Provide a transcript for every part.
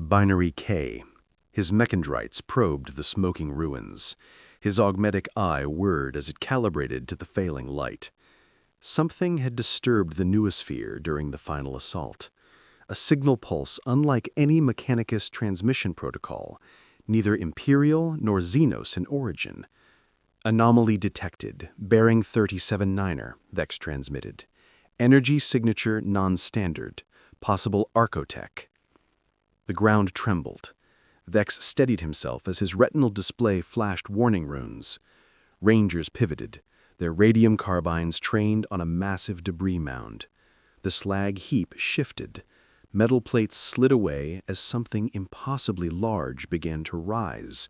Binary K. His mechandrites probed the smoking ruins. His augmetic eye whirred as it calibrated to the failing light. Something had disturbed the noosphere during the final assault. A signal pulse unlike any Mechanicus transmission protocol, neither Imperial nor Xenos in origin. Anomaly detected, bearing 37-9er, Vex transmitted. Energy signature non-standard, possible Archotech. The ground trembled. Vex steadied himself as his retinal display flashed warning runes. Rangers pivoted, their radium carbines trained on a massive debris mound. The slag heap shifted. Metal plates slid away as something impossibly large began to rise.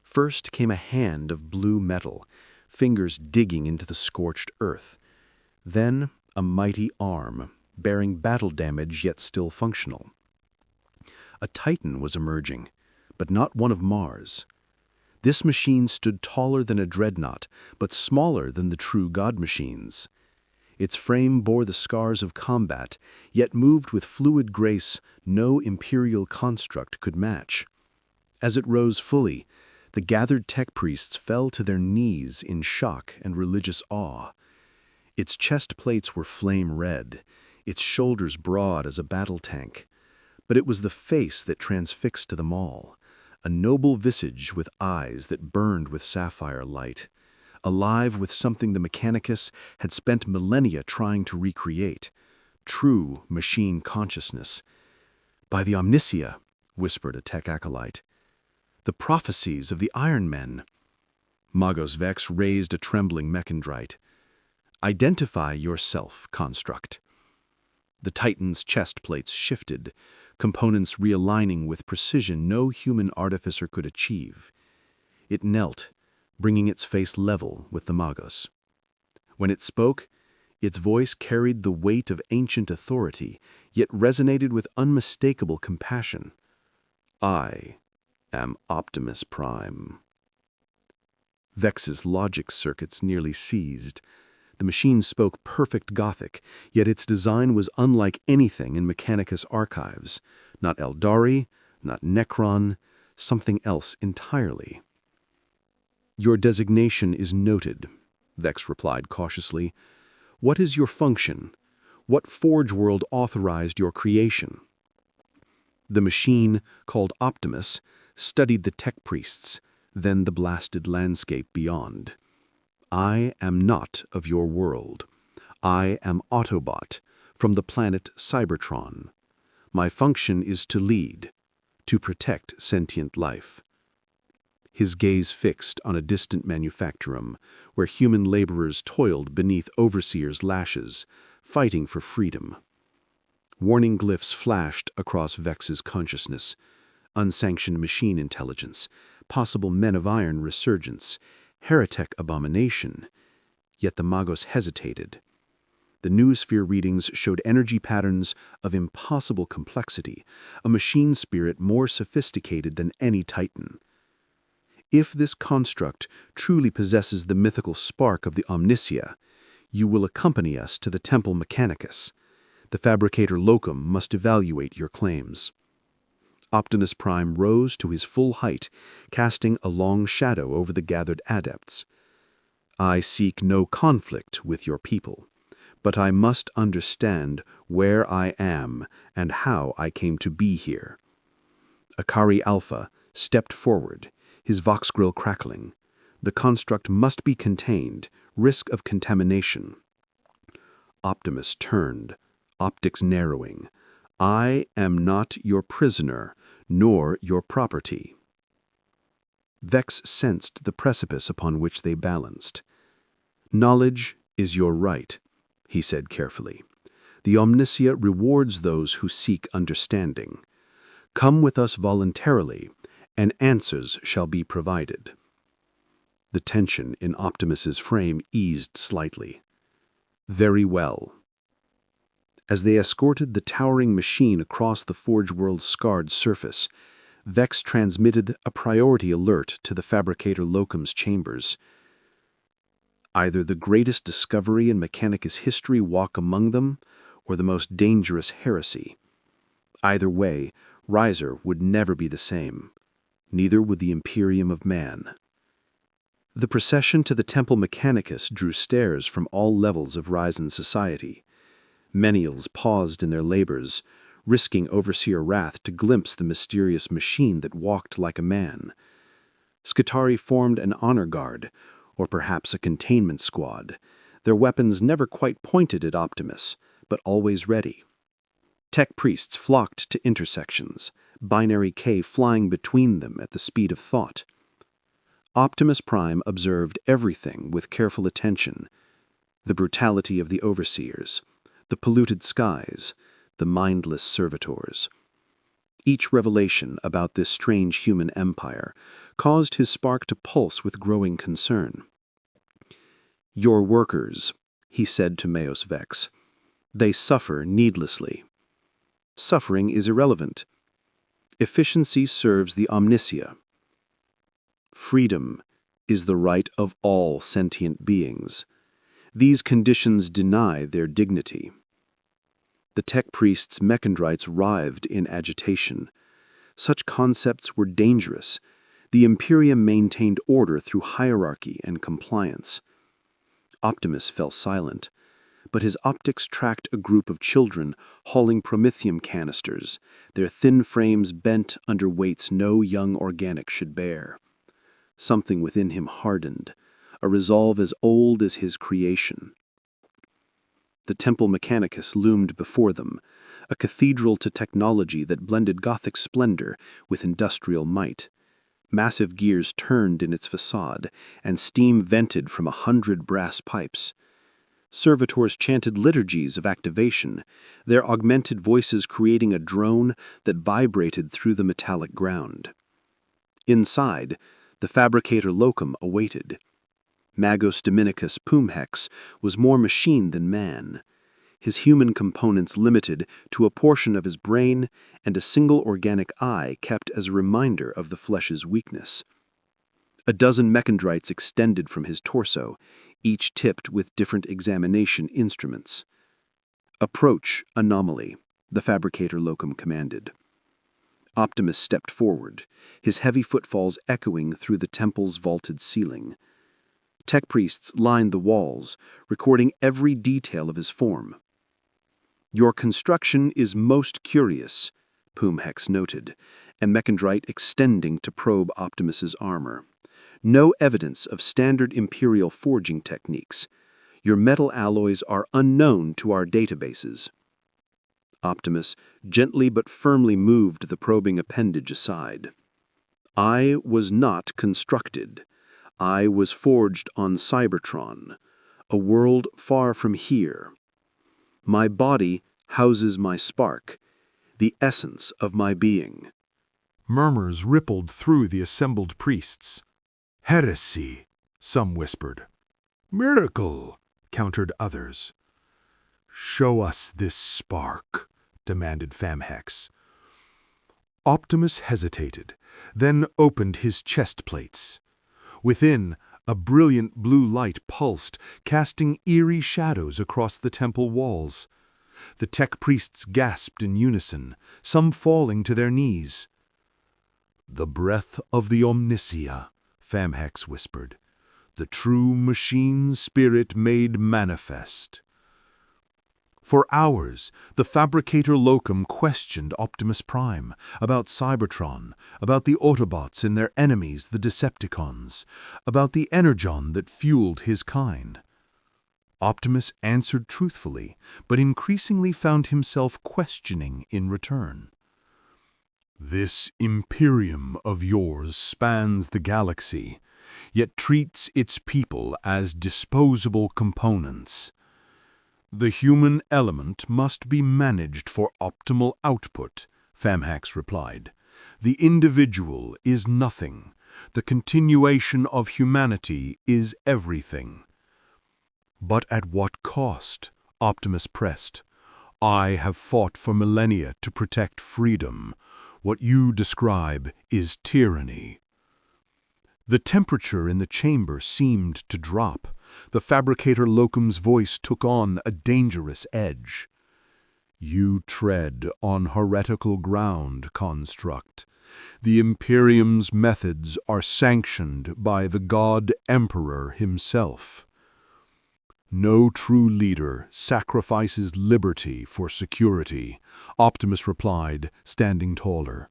First came a hand of blue metal, fingers digging into the scorched earth. Then a mighty arm, bearing battle damage yet still functional. A Titan was emerging, but not one of Mars. This machine stood taller than a dreadnought, but smaller than the true god machines. Its frame bore the scars of combat, yet moved with fluid grace no Imperial construct could match. As it rose fully, the gathered tech priests fell to their knees in shock and religious awe. Its chest plates were flame red, its shoulders broad as a battle tank. But it was the face that transfixed them all, a noble visage with eyes that burned with sapphire light, alive with something the Mechanicus had spent millennia trying to recreate, true machine consciousness. "By the Omnia," whispered a tech acolyte. "The prophecies of the Iron Men." Magos Vex raised a trembling mechandrite. "Identify yourself, construct." The Titan's chest plates shifted, components realigning with precision no human artificer could achieve. It knelt, bringing its face level with the Magos. When it spoke, its voice carried the weight of ancient authority, yet resonated with unmistakable compassion. "I am Optimus Prime." Vex's logic circuits nearly seized. The machine spoke perfect Gothic, yet its design was unlike anything in Mechanicus archives. Not Eldari, not Necron, something else entirely. "Your designation is noted," Vex replied cautiously. "What is your function? What Forge World authorized your creation?" The machine, called Optimus, studied the tech priests, then the blasted landscape beyond. "I am not of your world. I am Autobot, from the planet Cybertron. My function is to lead, to protect sentient life." His gaze fixed on a distant manufactorum, where human laborers toiled beneath overseers' lashes, fighting for freedom. Warning glyphs flashed across Vex's consciousness. Unsanctioned machine intelligence, possible Men of Iron resurgence, heretic abomination. Yet the Magos hesitated. The noosphere readings showed energy patterns of impossible complexity, a machine spirit more sophisticated than any Titan. If this construct truly possesses the mythical spark of the Omnia, you will accompany us to the Temple Mechanicus. The Fabricator Locum must evaluate your claims. Optimus Prime rose to his full height, casting a long shadow over the gathered adepts. "I seek no conflict with your people, but I must understand where I am and how I came to be here." Akari Alpha stepped forward, his vox grill crackling. The construct must be contained, risk of contamination. Optimus turned, optics narrowing. "I am not your prisoner, nor your property." Vex sensed the precipice upon which they balanced. "Knowledge is your right," he said carefully. "The Omnia rewards those who seek understanding. Come with us voluntarily, and answers shall be provided." The tension in Optimus's frame eased slightly. "Very well." As they escorted the towering machine across the Forge World's scarred surface, Vex transmitted a priority alert to the Fabricator Locum's chambers. Either the greatest discovery in Mechanicus history walk among them, or the most dangerous heresy. Either way, Riser would never be the same. Neither would the Imperium of Man. The procession to the Temple Mechanicus drew stares from all levels of Ryzen society. Menials paused in their labors, risking overseer wrath to glimpse the mysterious machine that walked like a man. Skitarii formed an honor guard, or perhaps a containment squad, their weapons never quite pointed at Optimus, but always ready. Tech priests flocked to intersections, binary K flying between them at the speed of thought. Optimus Prime observed everything with careful attention: the brutality of the overseers, the polluted skies, the mindless servitors. Each revelation about this strange human empire caused his spark to pulse with growing concern. "Your workers," he said to Meos Vex. "They suffer needlessly. Suffering is irrelevant. Efficiency serves the omnia. Freedom is the right of all sentient beings. These conditions deny their dignity." The tech priests' mechandrites writhed in agitation. Such concepts were dangerous. The Imperium maintained order through hierarchy and compliance. Optimus fell silent, but his optics tracked a group of children hauling promethium canisters, their thin frames bent under weights no young organic should bear. Something within him hardened, a resolve as old as his creation. The Temple Mechanicus loomed before them, a cathedral to technology that blended Gothic splendor with industrial might. Massive gears turned in its facade, and steam vented from 100 brass pipes. Servitors chanted liturgies of activation, their augmented voices creating a drone that vibrated through the metallic ground. Inside, the fabricator locum awaited. Magos Dominicus Pumhex was more machine than man, his human components limited to a portion of his brain and a single organic eye kept as a reminder of the flesh's weakness. A dozen mechandrites extended from his torso, each tipped with different examination instruments. "Approach, anomaly," the fabricator locum commanded. Optimus stepped forward, his heavy footfalls echoing through the temple's vaulted ceiling. Tech priests lined the walls, recording every detail of his form. "Your construction is most curious," Pumhex noted, a mechandrite extending to probe Optimus's armor. "No evidence of standard Imperial forging techniques. Your metal alloys are unknown to our databases." Optimus gently but firmly moved the probing appendage aside. "I was not constructed. I was forged on Cybertron, a world far from here. My body houses my spark, the essence of my being." Murmurs rippled through the assembled priests. "Heresy," some whispered. "Miracle," countered others. "Show us this spark," demanded Famhex. Optimus hesitated, then opened his chest plates. Within, a brilliant blue light pulsed, casting eerie shadows across the temple walls. The tech priests gasped in unison, some falling to their knees. "The breath of the Omnia," Famhex whispered. "The true machine spirit made manifest." For hours, the fabricator locum questioned Optimus Prime about Cybertron, about the Autobots and their enemies, the Decepticons, about the energon that fueled his kind. Optimus answered truthfully, but increasingly found himself questioning in return. "This Imperium of yours spans the galaxy, yet treats its people as disposable components. The human element must be managed for optimal output," Famhax replied. "The individual is nothing. The continuation of humanity is everything." "But at what cost?" Optimus pressed. "I have fought for millennia to protect freedom. What you describe is tyranny." The temperature in the chamber seemed to drop. The fabricator locum's voice took on a dangerous edge. You tread on heretical ground, construct. The Imperium's methods are sanctioned by the God Emperor himself. No true leader sacrifices liberty for security, Optimus replied, standing taller.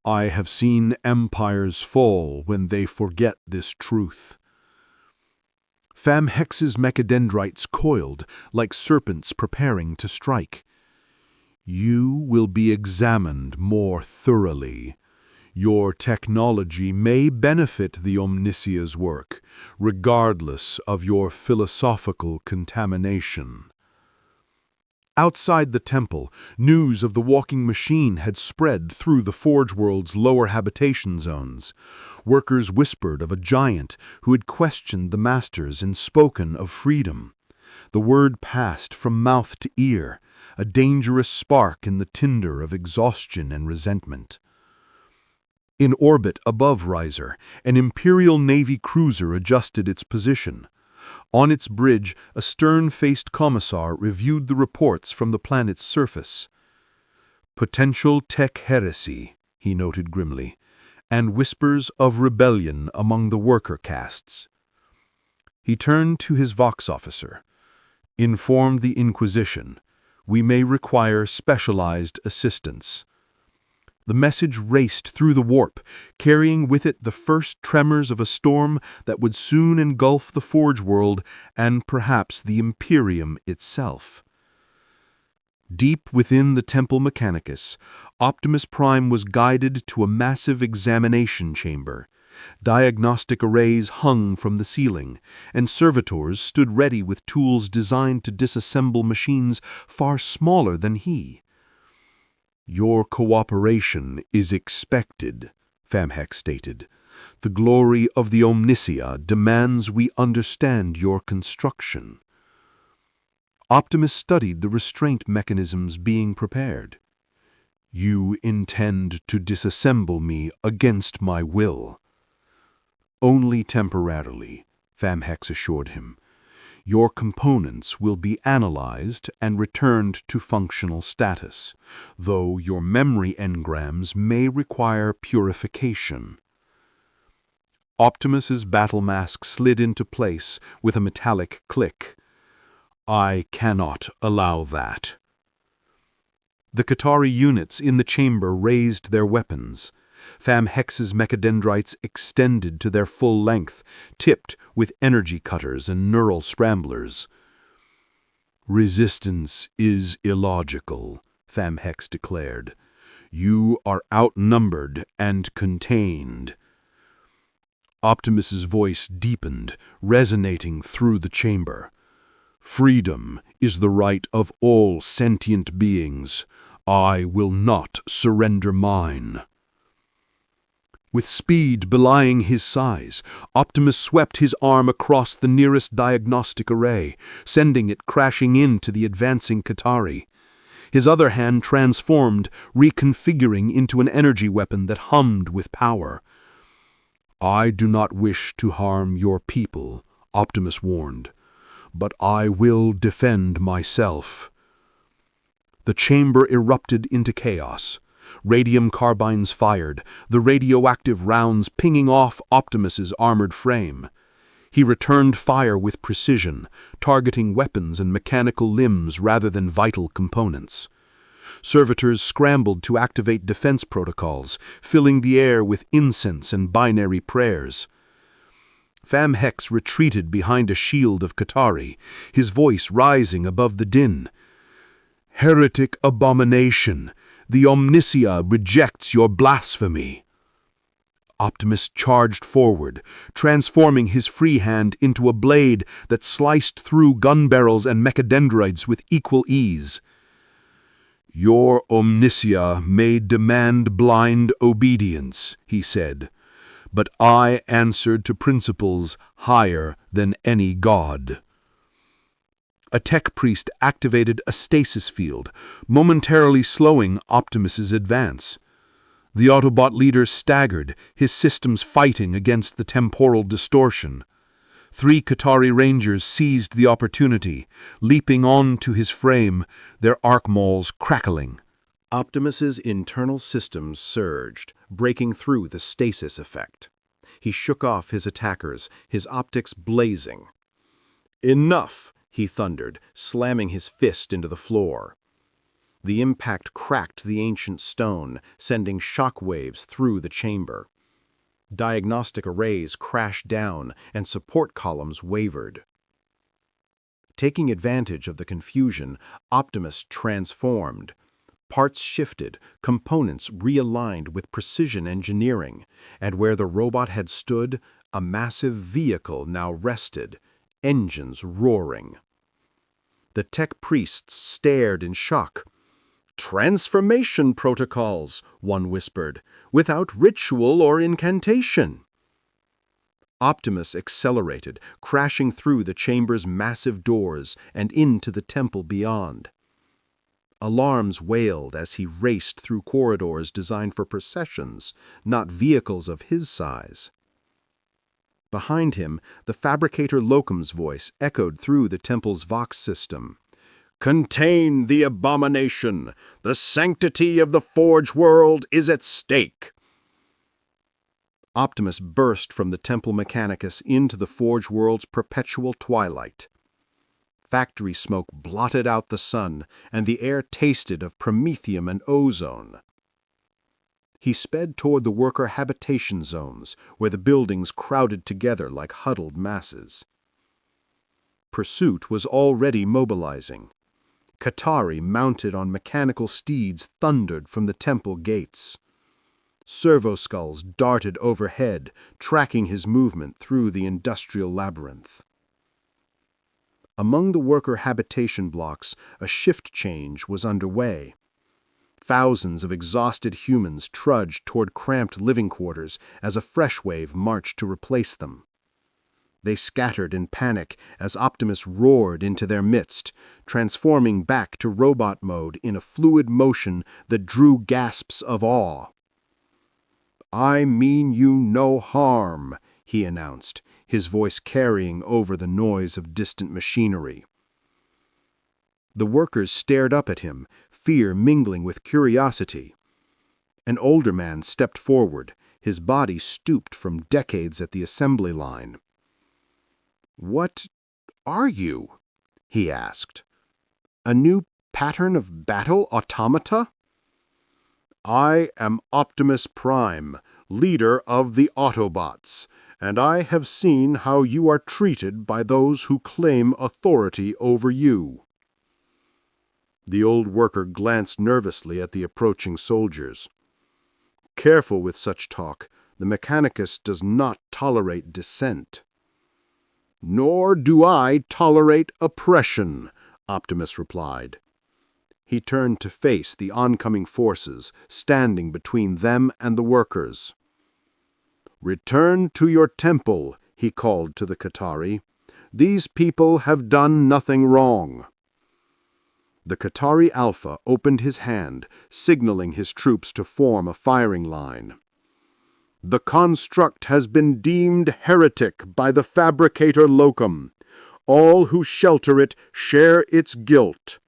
I have seen empires fall when they forget this truth. Famhex's mechadendrites coiled like serpents preparing to strike. You will be examined more thoroughly. Your technology may benefit the Omnisia's work, regardless of your philosophical contamination. Outside the temple, news of the walking machine had spread through the Forge World's lower habitation zones. Workers whispered of a giant who had questioned the masters and spoken of freedom. The word passed from mouth to ear, a dangerous spark in the tinder of exhaustion and resentment. In orbit above Riser, an Imperial Navy cruiser adjusted its position. On its bridge, a stern-faced commissar reviewed the reports from the planet's surface. Potential tech heresy, he noted grimly, and whispers of rebellion among the worker castes. He turned to his Vox officer. Inform the Inquisition. We may require specialized assistance. The message raced through the warp, carrying with it the first tremors of a storm that would soon engulf the Forge World and perhaps the Imperium itself. Deep within the Temple Mechanicus, Optimus Prime was guided to a massive examination chamber. Diagnostic arrays hung from the ceiling, and servitors stood ready with tools designed to disassemble machines far smaller than he. Your cooperation is expected, Famhex stated. The glory of the Omnisia demands we understand your construction. Optimus studied the restraint mechanisms being prepared. You intend to disassemble me against my will. Only temporarily, Famhex assured him. Your components will be analyzed and returned to functional status, though your memory engrams may require purification. Optimus's battle mask slid into place with a metallic click. I cannot allow that. The Qatari units in the chamber raised their weapons. Famhex's mechadendrites extended to their full length, tipped with energy cutters and neural scramblers. Resistance is illogical, Famhex declared. You are outnumbered and contained. Optimus's voice deepened, resonating through the chamber. Freedom is the right of all sentient beings. I will not surrender mine. With speed belying his size, Optimus swept his arm across the nearest diagnostic array, sending it crashing into the advancing Qatari. His other hand transformed, reconfiguring into an energy weapon that hummed with power. I do not wish to harm your people, Optimus warned, but I will defend myself. The chamber erupted into chaos. Radium carbines fired, the radioactive rounds pinging off Optimus's armored frame. He returned fire with precision, targeting weapons and mechanical limbs rather than vital components. Servitors scrambled to activate defense protocols, filling the air with incense and binary prayers. Famhex retreated behind a shield of Qatari, his voice rising above the din. Heretic abomination! The Omnisia rejects your blasphemy. Optimus charged forward, transforming his free hand into a blade that sliced through gun barrels and mechadendrites with equal ease. Your Omnisia may demand blind obedience, he said, but I answered to principles higher than any god. A tech priest activated a stasis field, momentarily slowing Optimus's advance. The Autobot leader staggered, his systems fighting against the temporal distortion. 3 Qatari Rangers seized the opportunity, leaping onto his frame, their arc mauls crackling. Optimus's internal systems surged, breaking through the stasis effect. He shook off his attackers, his optics blazing. "Enough!" he thundered, slamming his fist into the floor. The impact cracked the ancient stone, sending shock waves through the chamber. Diagnostic arrays crashed down, and support columns wavered. Taking advantage of the confusion, Optimus transformed. Parts shifted, components realigned with precision engineering, and where the robot had stood, a massive vehicle now rested, engines roaring. The tech priests stared in shock. "Transformation protocols," one whispered, "without ritual or incantation." Optimus accelerated, crashing through the chamber's massive doors and into the temple beyond. Alarms wailed as he raced through corridors designed for processions, not vehicles of his size. Behind him, the fabricator Locum's voice echoed through the temple's Vox system. "Contain the abomination! The sanctity of the Forge world is at stake!" Optimus burst from the Temple Mechanicus into the Forge world's perpetual twilight. Factory smoke blotted out the sun, and the air tasted of promethium and ozone. He sped toward the worker habitation zones, where the buildings crowded together like huddled masses. Pursuit was already mobilizing. Qatari mounted on mechanical steeds thundered from the temple gates. Servo skulls darted overhead, tracking his movement through the industrial labyrinth. Among the worker habitation blocks, a shift change was underway. Thousands of exhausted humans trudged toward cramped living quarters as a fresh wave marched to replace them. They scattered in panic as Optimus roared into their midst, transforming back to robot mode in a fluid motion that drew gasps of awe. "I mean you no harm," he announced, his voice carrying over the noise of distant machinery. The workers stared up at him, fear mingling with curiosity. An older man stepped forward, his body stooped from decades at the assembly line. "What are you?" he asked. "A new pattern of battle automata?" "I am Optimus Prime, leader of the Autobots, and I have seen how you are treated by those who claim authority over you." The old worker glanced nervously at the approaching soldiers. "Careful with such talk. The Mechanicus does not tolerate dissent." "Nor do I tolerate oppression," Optimus replied. He turned to face the oncoming forces, standing between them and the workers. "Return to your temple," he called to the Qatari. "These people have done nothing wrong." The Qatari Alpha opened his hand, signaling his troops to form a firing line. "The construct has been deemed heretic by the fabricator Locum. All who shelter it share its guilt."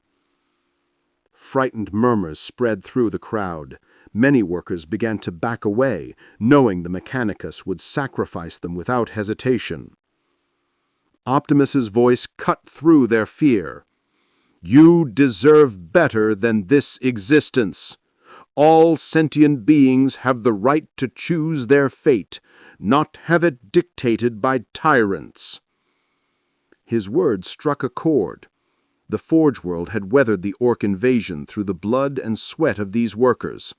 Frightened murmurs spread through the crowd. Many workers began to back away, knowing the Mechanicus would sacrifice them without hesitation. Optimus's voice cut through their fear. "You deserve better than this existence. All sentient beings have the right to choose their fate, not have it dictated by tyrants." His words struck a chord. The Forge world had weathered the Orc invasion through the blood and sweat of these workers.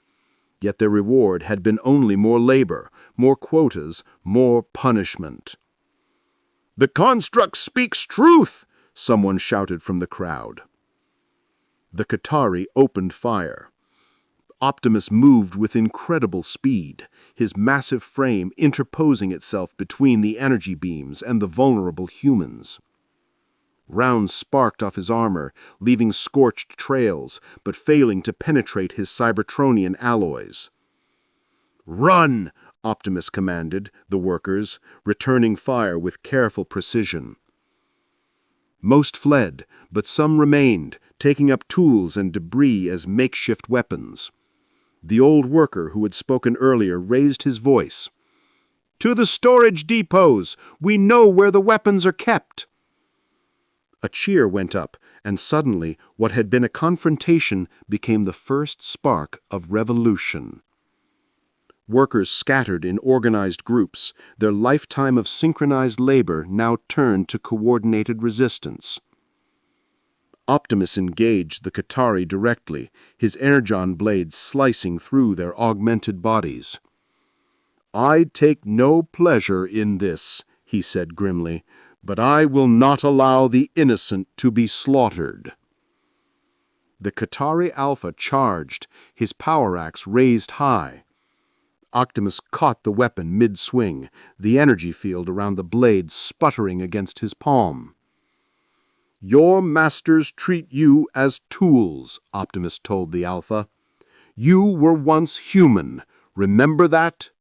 Yet their reward had been only more labor, more quotas, more punishment. "The construct speaks truth!" someone shouted from the crowd. The Qatari opened fire. Optimus moved with incredible speed, his massive frame interposing itself between the energy beams and the vulnerable humans. Rounds sparked off his armor, leaving scorched trails, but failing to penetrate his Cybertronian alloys. "Run!" Optimus commanded the workers, returning fire with careful precision. Most fled, but some remained, taking up tools and debris as makeshift weapons. The old worker who had spoken earlier raised his voice. "To the storage depots! We know where the weapons are kept!" A cheer went up, and suddenly what had been a confrontation became the first spark of revolution. Workers scattered in organized groups, their lifetime of synchronized labor now turned to coordinated resistance. Optimus engaged the Qatari directly, his energon blades slicing through their augmented bodies. "I take no pleasure in this," he said grimly, "but I will not allow the innocent to be slaughtered." The Qatari Alpha charged, his power axe raised high. Optimus caught the weapon mid-swing, the energy field around the blade sputtering against his palm. "Your masters treat you as tools," Optimus told the Alpha. "You were once human. Remember that?"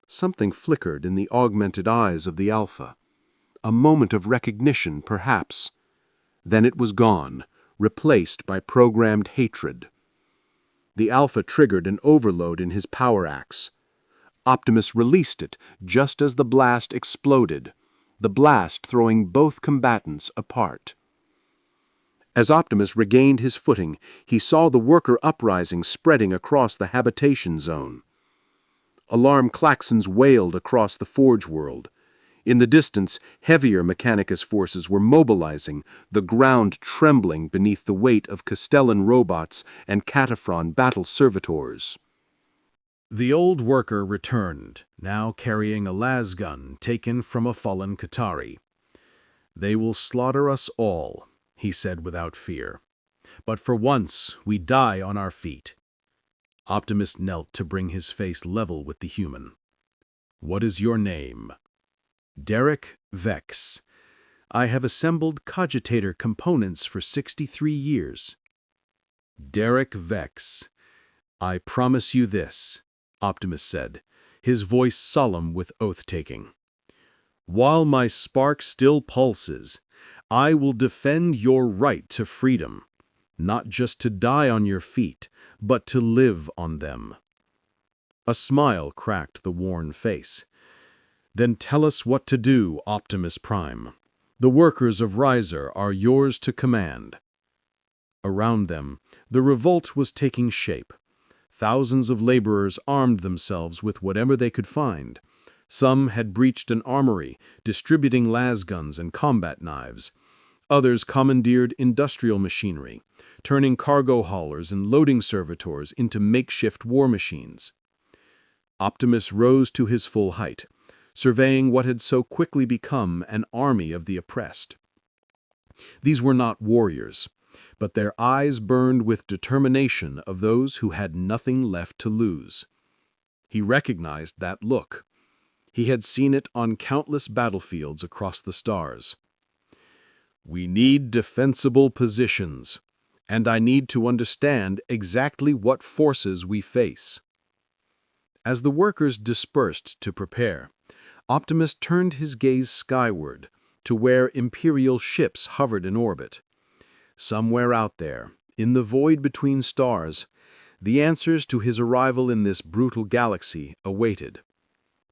Something flickered in the augmented eyes of the Alpha. A moment of recognition, perhaps. Then it was gone, replaced by programmed hatred. The Alpha triggered an overload in his power axe. Optimus released it just as the blast exploded, the blast throwing both combatants apart. As Optimus regained his footing, he saw the worker uprising spreading across the habitation zone. Alarm klaxons wailed across the Forge world. In the distance, heavier Mechanicus forces were mobilizing, the ground trembling beneath the weight of Castellan robots and Cataphron battle servitors. The old worker returned, now carrying a lasgun taken from a fallen Qatari. "They will slaughter us all," he said without fear. "But for once we die on our feet." Optimus knelt to bring his face level with the human. "What is your name?" "Derek Vex. I have assembled cogitator components for 63 years. "Derek Vex. I promise you this," Optimus said, his voice solemn with oath-taking. "While my spark still pulses, I will defend your right to freedom, not just to die on your feet, but to live on them." A smile cracked the worn face. "Then tell us what to do, Optimus Prime. The workers of Riser are yours to command." Around them, the revolt was taking shape. Thousands of laborers armed themselves with whatever they could find. Some had breached an armory, distributing lasguns and combat knives. Others commandeered industrial machinery, turning cargo haulers and loading servitors into makeshift war machines. Optimus rose to his full height, surveying what had so quickly become an army of the oppressed. These were not warriors, but their eyes burned with determination of those who had nothing left to lose. He recognized that look. He had seen it on countless battlefields across the stars. "We need defensible positions, and I need to understand exactly what forces we face." As the workers dispersed to prepare, Optimus turned his gaze skyward to where Imperial ships hovered in orbit. Somewhere out there, in the void between stars, the answers to his arrival in this brutal galaxy awaited.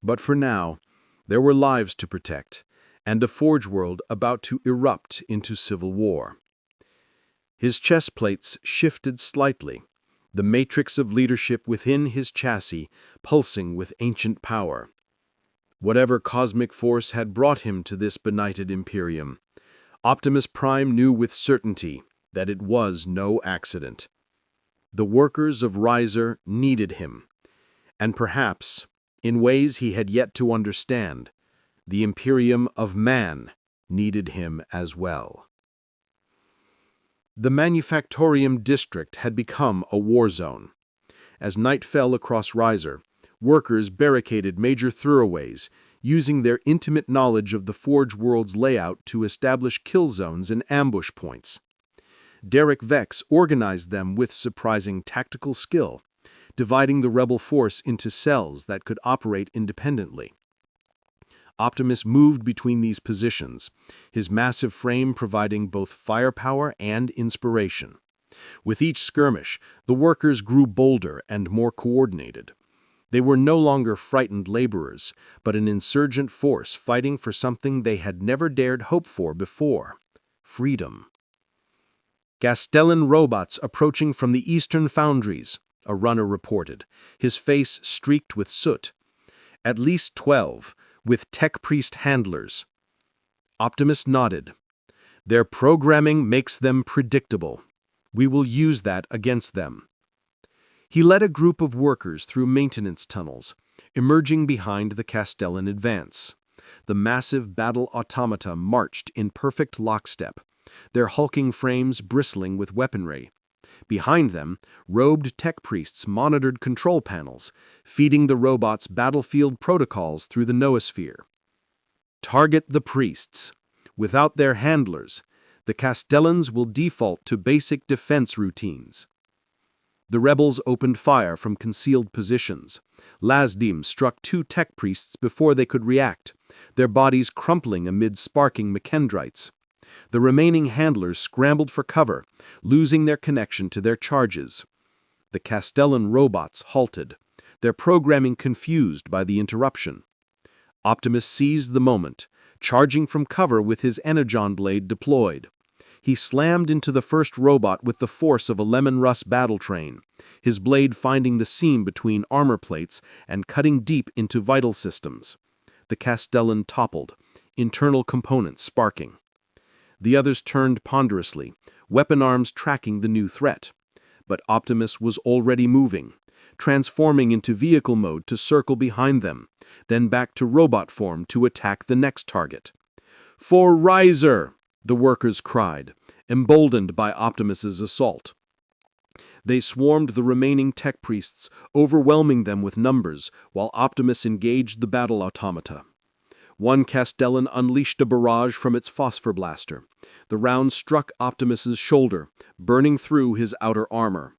But for now, there were lives to protect, and a Forge world about to erupt into civil war. His chest plates shifted slightly, the matrix of leadership within his chassis pulsing with ancient power. Whatever cosmic force had brought him to this benighted Imperium, Optimus Prime knew with certainty that it was no accident. The workers of Riser needed him, and perhaps, in ways he had yet to understand, the Imperium of Man needed him as well. The Manufactorium district had become a war zone. As night fell across Riser, workers barricaded major thoroughways, using their intimate knowledge of the Forge world's layout to establish kill zones and ambush points. Derek Vex organized them with surprising tactical skill, dividing the rebel force into cells that could operate independently. Optimus moved between these positions, his massive frame providing both firepower and inspiration. With each skirmish, the workers grew bolder and more coordinated. They were no longer frightened laborers, but an insurgent force fighting for something they had never dared hope for before: freedom. "Castellan robots approaching from the eastern foundries," a runner reported, his face streaked with soot. "At least 12, with tech priest handlers." Optimus nodded. "Their programming makes them predictable. We will use that against them." He led a group of workers through maintenance tunnels, emerging behind the Castellan advance. The massive battle automata marched in perfect lockstep, their hulking frames bristling with weaponry. Behind them, robed tech priests monitored control panels, feeding the robots battlefield protocols through the noosphere. "Target the priests. Without their handlers, the Castellans will default to basic defense routines." The rebels opened fire from concealed positions. Lasdim struck 2 tech priests before they could react, their bodies crumpling amid sparking mechndrites. The remaining handlers scrambled for cover, losing their connection to their charges. The Castellan robots halted, their programming confused by the interruption. Optimus seized the moment, charging from cover with his energon blade deployed. He slammed into the first robot with the force of a lemon rust battle train, his blade finding the seam between armor plates and cutting deep into vital systems. The Castellan toppled, internal components sparking. The others turned ponderously, weapon arms tracking the new threat. But Optimus was already moving, transforming into vehicle mode to circle behind them, then back to robot form to attack the next target. "For Riser!" the workers cried, emboldened by Optimus's assault. They swarmed the remaining tech priests, overwhelming them with numbers, while Optimus engaged the battle automata. One Castellan unleashed a barrage from its phosphor blaster. The round struck Optimus's shoulder, burning through his outer armor.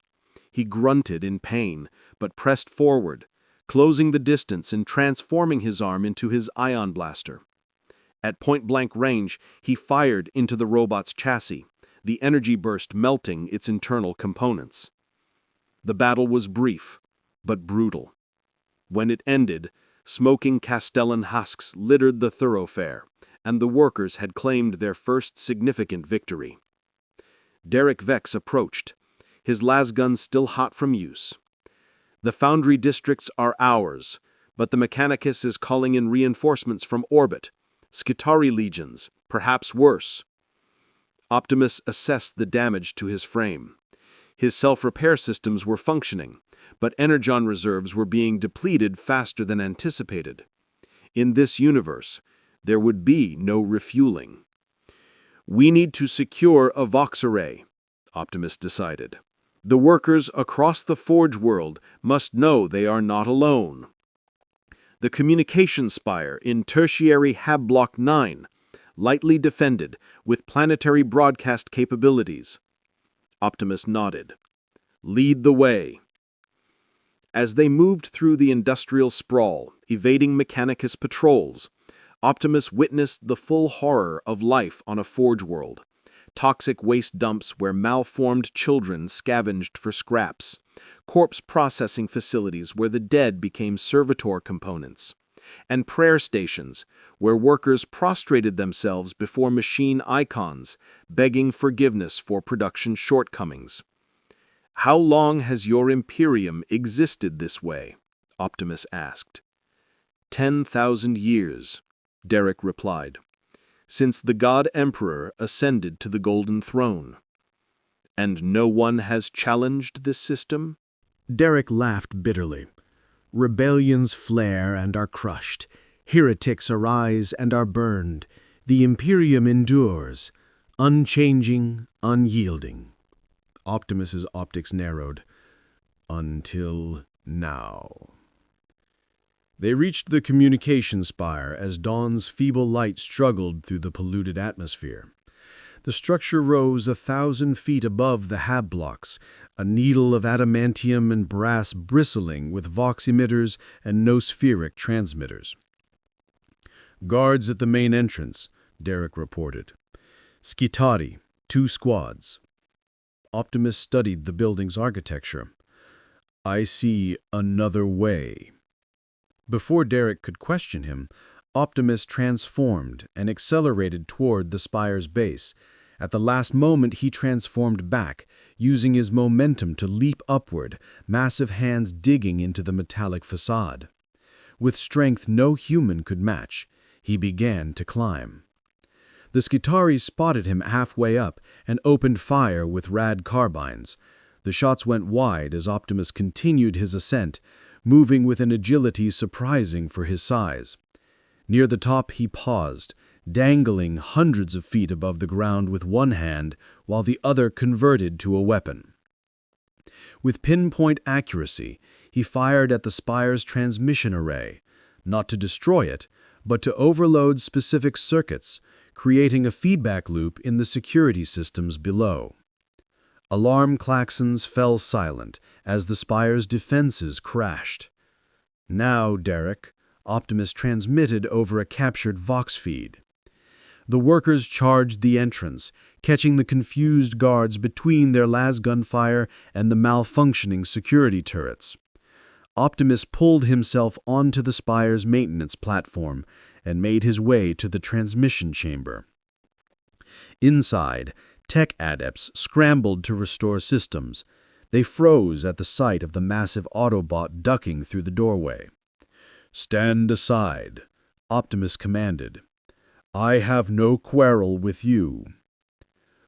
He grunted in pain, but pressed forward, closing the distance and transforming his arm into his ion blaster. At point-blank range, he fired into the robot's chassis, the energy burst melting its internal components. The battle was brief, but brutal. When it ended, smoking Castellan husks littered the thoroughfare, and the workers had claimed their first significant victory. Derek Vex approached, his lasgun still hot from use. "The foundry districts are ours, but the Mechanicus is calling in reinforcements from orbit. Skitarii legions, perhaps worse." Optimus assessed the damage to his frame. His self-repair systems were functioning, but energon reserves were being depleted faster than anticipated. In this universe, there would be no refueling. "We need to secure a Vox array," Optimus decided. "The workers across the Forge world must know they are not alone." The communication spire in Tertiary Hab Block 9, lightly defended, with planetary broadcast capabilities. Optimus nodded. "Lead the way." As they moved through the industrial sprawl, evading Mechanicus patrols, Optimus witnessed the full horror of life on a Forge world. Toxic waste dumps where malformed children scavenged for scraps, corpse processing facilities where the dead became servitor components, and prayer stations where workers prostrated themselves before machine icons, begging forgiveness for production shortcomings. "How long has your Imperium existed this way?" Optimus asked. 10,000 years, Derek replied, "since the God Emperor ascended to the Golden Throne." "And no one has challenged this system?" Derek laughed bitterly. "Rebellions flare and are crushed. Heretics arise and are burned. The Imperium endures, unchanging, unyielding." Optimus's optics narrowed. "Until now." They reached the communication spire as dawn's feeble light struggled through the polluted atmosphere. The structure rose 1,000 feet above the hab blocks, a needle of adamantium and brass bristling with vox emitters and nospheric transmitters. "Guards at the main entrance," Derek reported. "Skitari, 2 squads." Optimus studied the building's architecture. "I see another way." Before Derek could question him, Optimus transformed and accelerated toward the spire's base. At the last moment, he transformed back, using his momentum to leap upward, massive hands digging into the metallic facade. With strength no human could match, he began to climb. The Skitaris spotted him halfway up and opened fire with rad carbines. The shots went wide as Optimus continued his ascent, moving with an agility surprising for his size. Near the top he paused, dangling hundreds of feet above the ground with one hand while the other converted to a weapon. With pinpoint accuracy, he fired at the spire's transmission array, not to destroy it, but to overload specific circuits, creating a feedback loop in the security systems below. Alarm klaxons fell silent as the spire's defenses crashed. "Now, Derek," Optimus transmitted over a captured Vox feed. The workers charged the entrance, catching the confused guards between their lasgun fire and the malfunctioning security turrets. Optimus pulled himself onto the spire's maintenance platform and made his way to the transmission chamber. Inside, tech adepts scrambled to restore systems. They froze at the sight of the massive Autobot ducking through the doorway. "Stand aside," Optimus commanded. "I have no quarrel with you."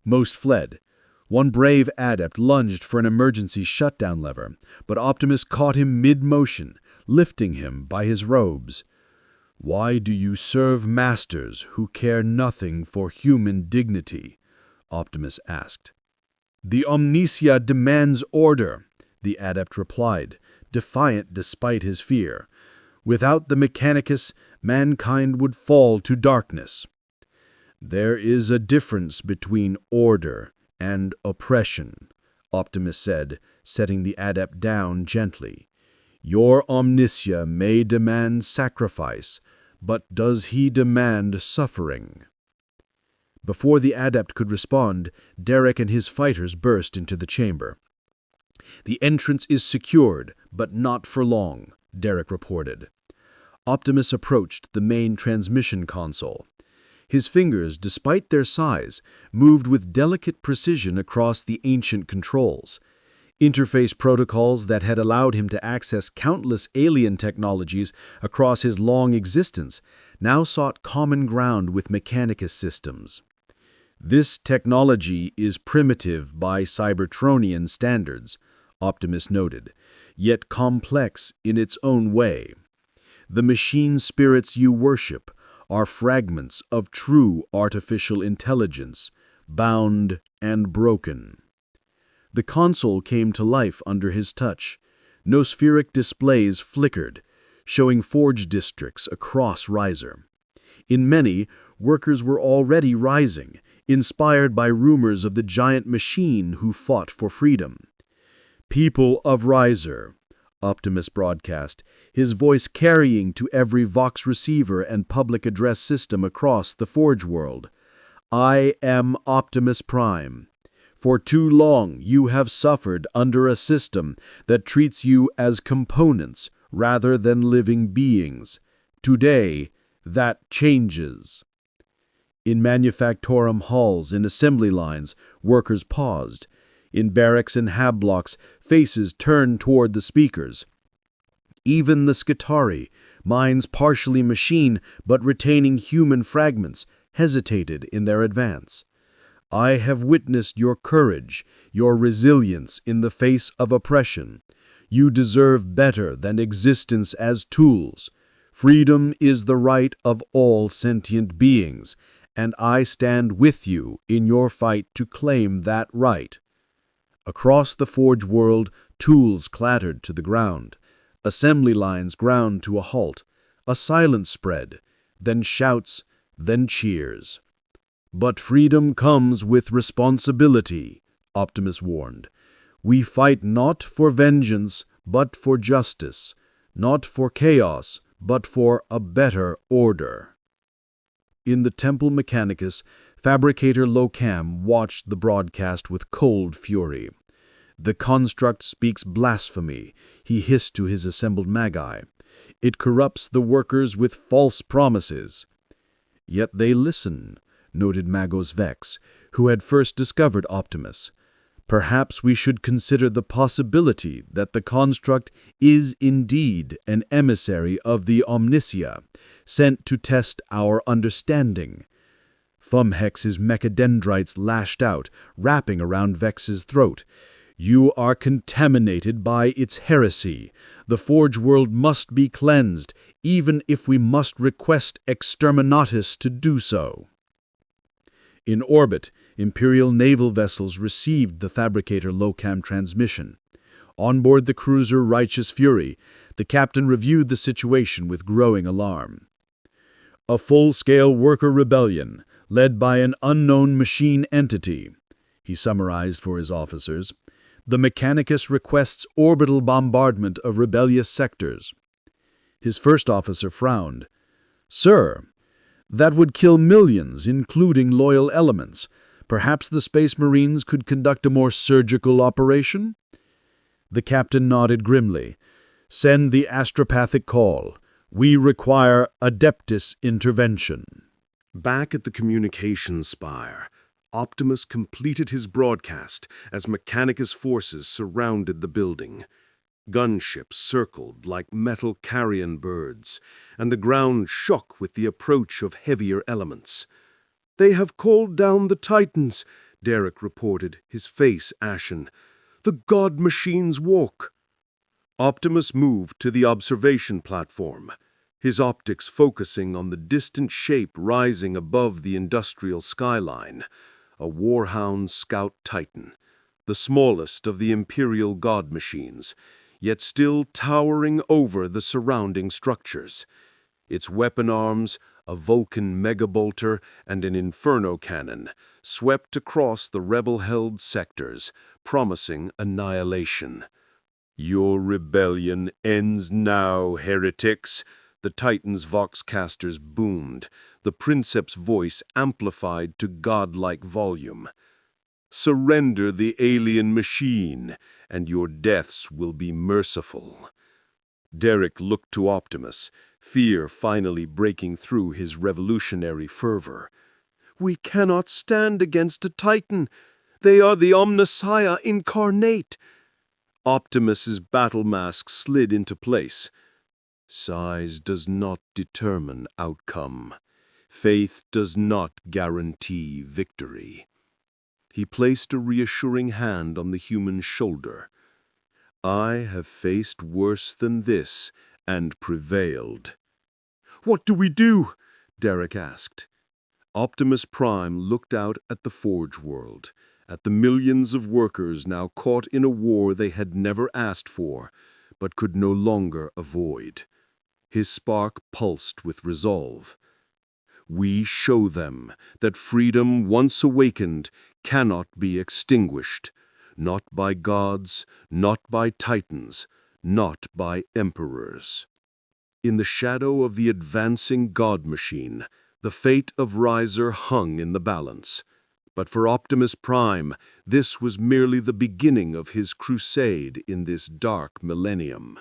Most fled. One brave adept lunged for an emergency shutdown lever, but Optimus caught him mid-motion, lifting him by his robes. "Why do you serve masters who care nothing for human dignity?" Optimus asked. "The Omnicia demands order," the adept replied, defiant despite his fear. "Without the Mechanicus, mankind would fall to darkness." "There is a difference between order and oppression," Optimus said, setting the adept down gently. "Your Omnicia may demand sacrifice, but does he demand suffering?" Before the adept could respond, Derek and his fighters burst into the chamber. "The entrance is secured, but not for long," Derek reported. Optimus approached the main transmission console. His fingers, despite their size, moved with delicate precision across the ancient controls. Interface protocols that had allowed him to access countless alien technologies across his long existence now sought common ground with Mechanicus systems. "This technology is primitive by Cybertronian standards," Optimus noted, "yet complex in its own way. The machine spirits you worship are fragments of true artificial intelligence, bound and broken." The console came to life under his touch. Nospheric displays flickered, showing forge districts across Riser. In many, workers were already rising, inspired by rumors of the giant machine who fought for freedom. "People of Riser," Optimus broadcast, his voice carrying to every Vox receiver and public address system across the Forge world. "I am Optimus Prime. For too long you have suffered under a system that treats you as components rather than living beings. Today, that changes." In manufactorum halls and assembly lines, workers paused. In barracks and hab blocks, faces turned toward the speakers. Even the Skitari, minds partially machine but retaining human fragments, hesitated in their advance. "I have witnessed your courage, your resilience in the face of oppression. You deserve better than existence as tools. Freedom is the right of all sentient beings, and I stand with you in your fight to claim that right." Across the Forge world, tools clattered to the ground. Assembly lines ground to a halt. A silence spread, then shouts, then cheers. "But freedom comes with responsibility," Optimus warned. We fight not for vengeance, but for justice, not for chaos, but for a better order." In the Temple Mechanicus, fabricator Locam watched the broadcast with cold fury. "The construct speaks blasphemy," he hissed to his assembled magi. "It corrupts the workers with false promises." "Yet they listen," noted Magos Vex, who had first discovered Optimus. "Perhaps we should consider the possibility that the construct is indeed an emissary of the Omnisia, sent to test our understanding." Fumhex's mechadendrites lashed out, wrapping around Vex's throat. "You are contaminated by its heresy. The Forge World must be cleansed, even if we must request Exterminatus to do so." In orbit, Imperial naval vessels received the fabricator Locam transmission. On board the cruiser Righteous Fury, the captain reviewed the situation with growing alarm. "A full-scale worker rebellion, led by an unknown machine entity," he summarized for his officers. "The Mechanicus requests orbital bombardment of rebellious sectors." His first officer frowned. "Sir, that would kill millions, including loyal elements. Perhaps the Space Marines could conduct a more surgical operation?" The captain nodded grimly. "Send the astropathic call. We require Adeptus intervention." Back at the communications spire, Optimus completed his broadcast as Mechanicus forces surrounded the building. Gunships circled like metal carrion birds, and the ground shook with the approach of heavier elements. "They have called down the Titans," Derek reported, his face ashen. "The god machines walk." Optimus moved to the observation platform, his optics focusing on the distant shape rising above the industrial skyline, a Warhound Scout Titan, the smallest of the Imperial god machines, yet still towering over the surrounding structures. Its weapon arms, a Vulcan megabolter and an Inferno cannon, swept across the rebel-held sectors, promising annihilation. "Your rebellion ends now, heretics," the Titan's voxcasters boomed, the Princeps' voice amplified to godlike volume. "Surrender the alien machine, and your deaths will be merciful." Derek looked to Optimus, fear finally breaking through his revolutionary fervor. "We cannot stand against a Titan. They are the Omnissiah incarnate." Optimus's battle mask slid into place. "Size does not determine outcome. Faith does not guarantee victory." He placed a reassuring hand on the human's shoulder. "I have faced worse than this and prevailed." "What do we do?" Derek asked. Optimus Prime looked out at the Forge World, at the millions of workers now caught in a war they had never asked for, but could no longer avoid. His spark pulsed with resolve. "We show them that freedom, once awakened, cannot be extinguished, not by gods, not by titans, not by emperors." In the shadow of the advancing god machine, the fate of Riser hung in the balance. But for Optimus Prime, this was merely the beginning of his crusade in this dark millennium.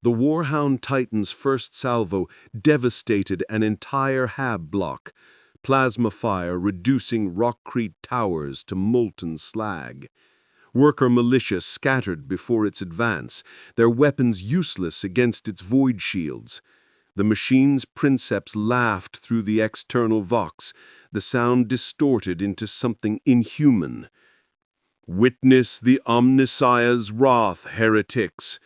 The Warhound Titan's first salvo devastated an entire hab block, plasma fire reducing Rockcrete towers to molten slag. Worker militia scattered before its advance, their weapons useless against its void shields. The machine's Princeps laughed through the external vox, the sound distorted into something inhuman. "Witness the Omnissiah's wrath, heretics."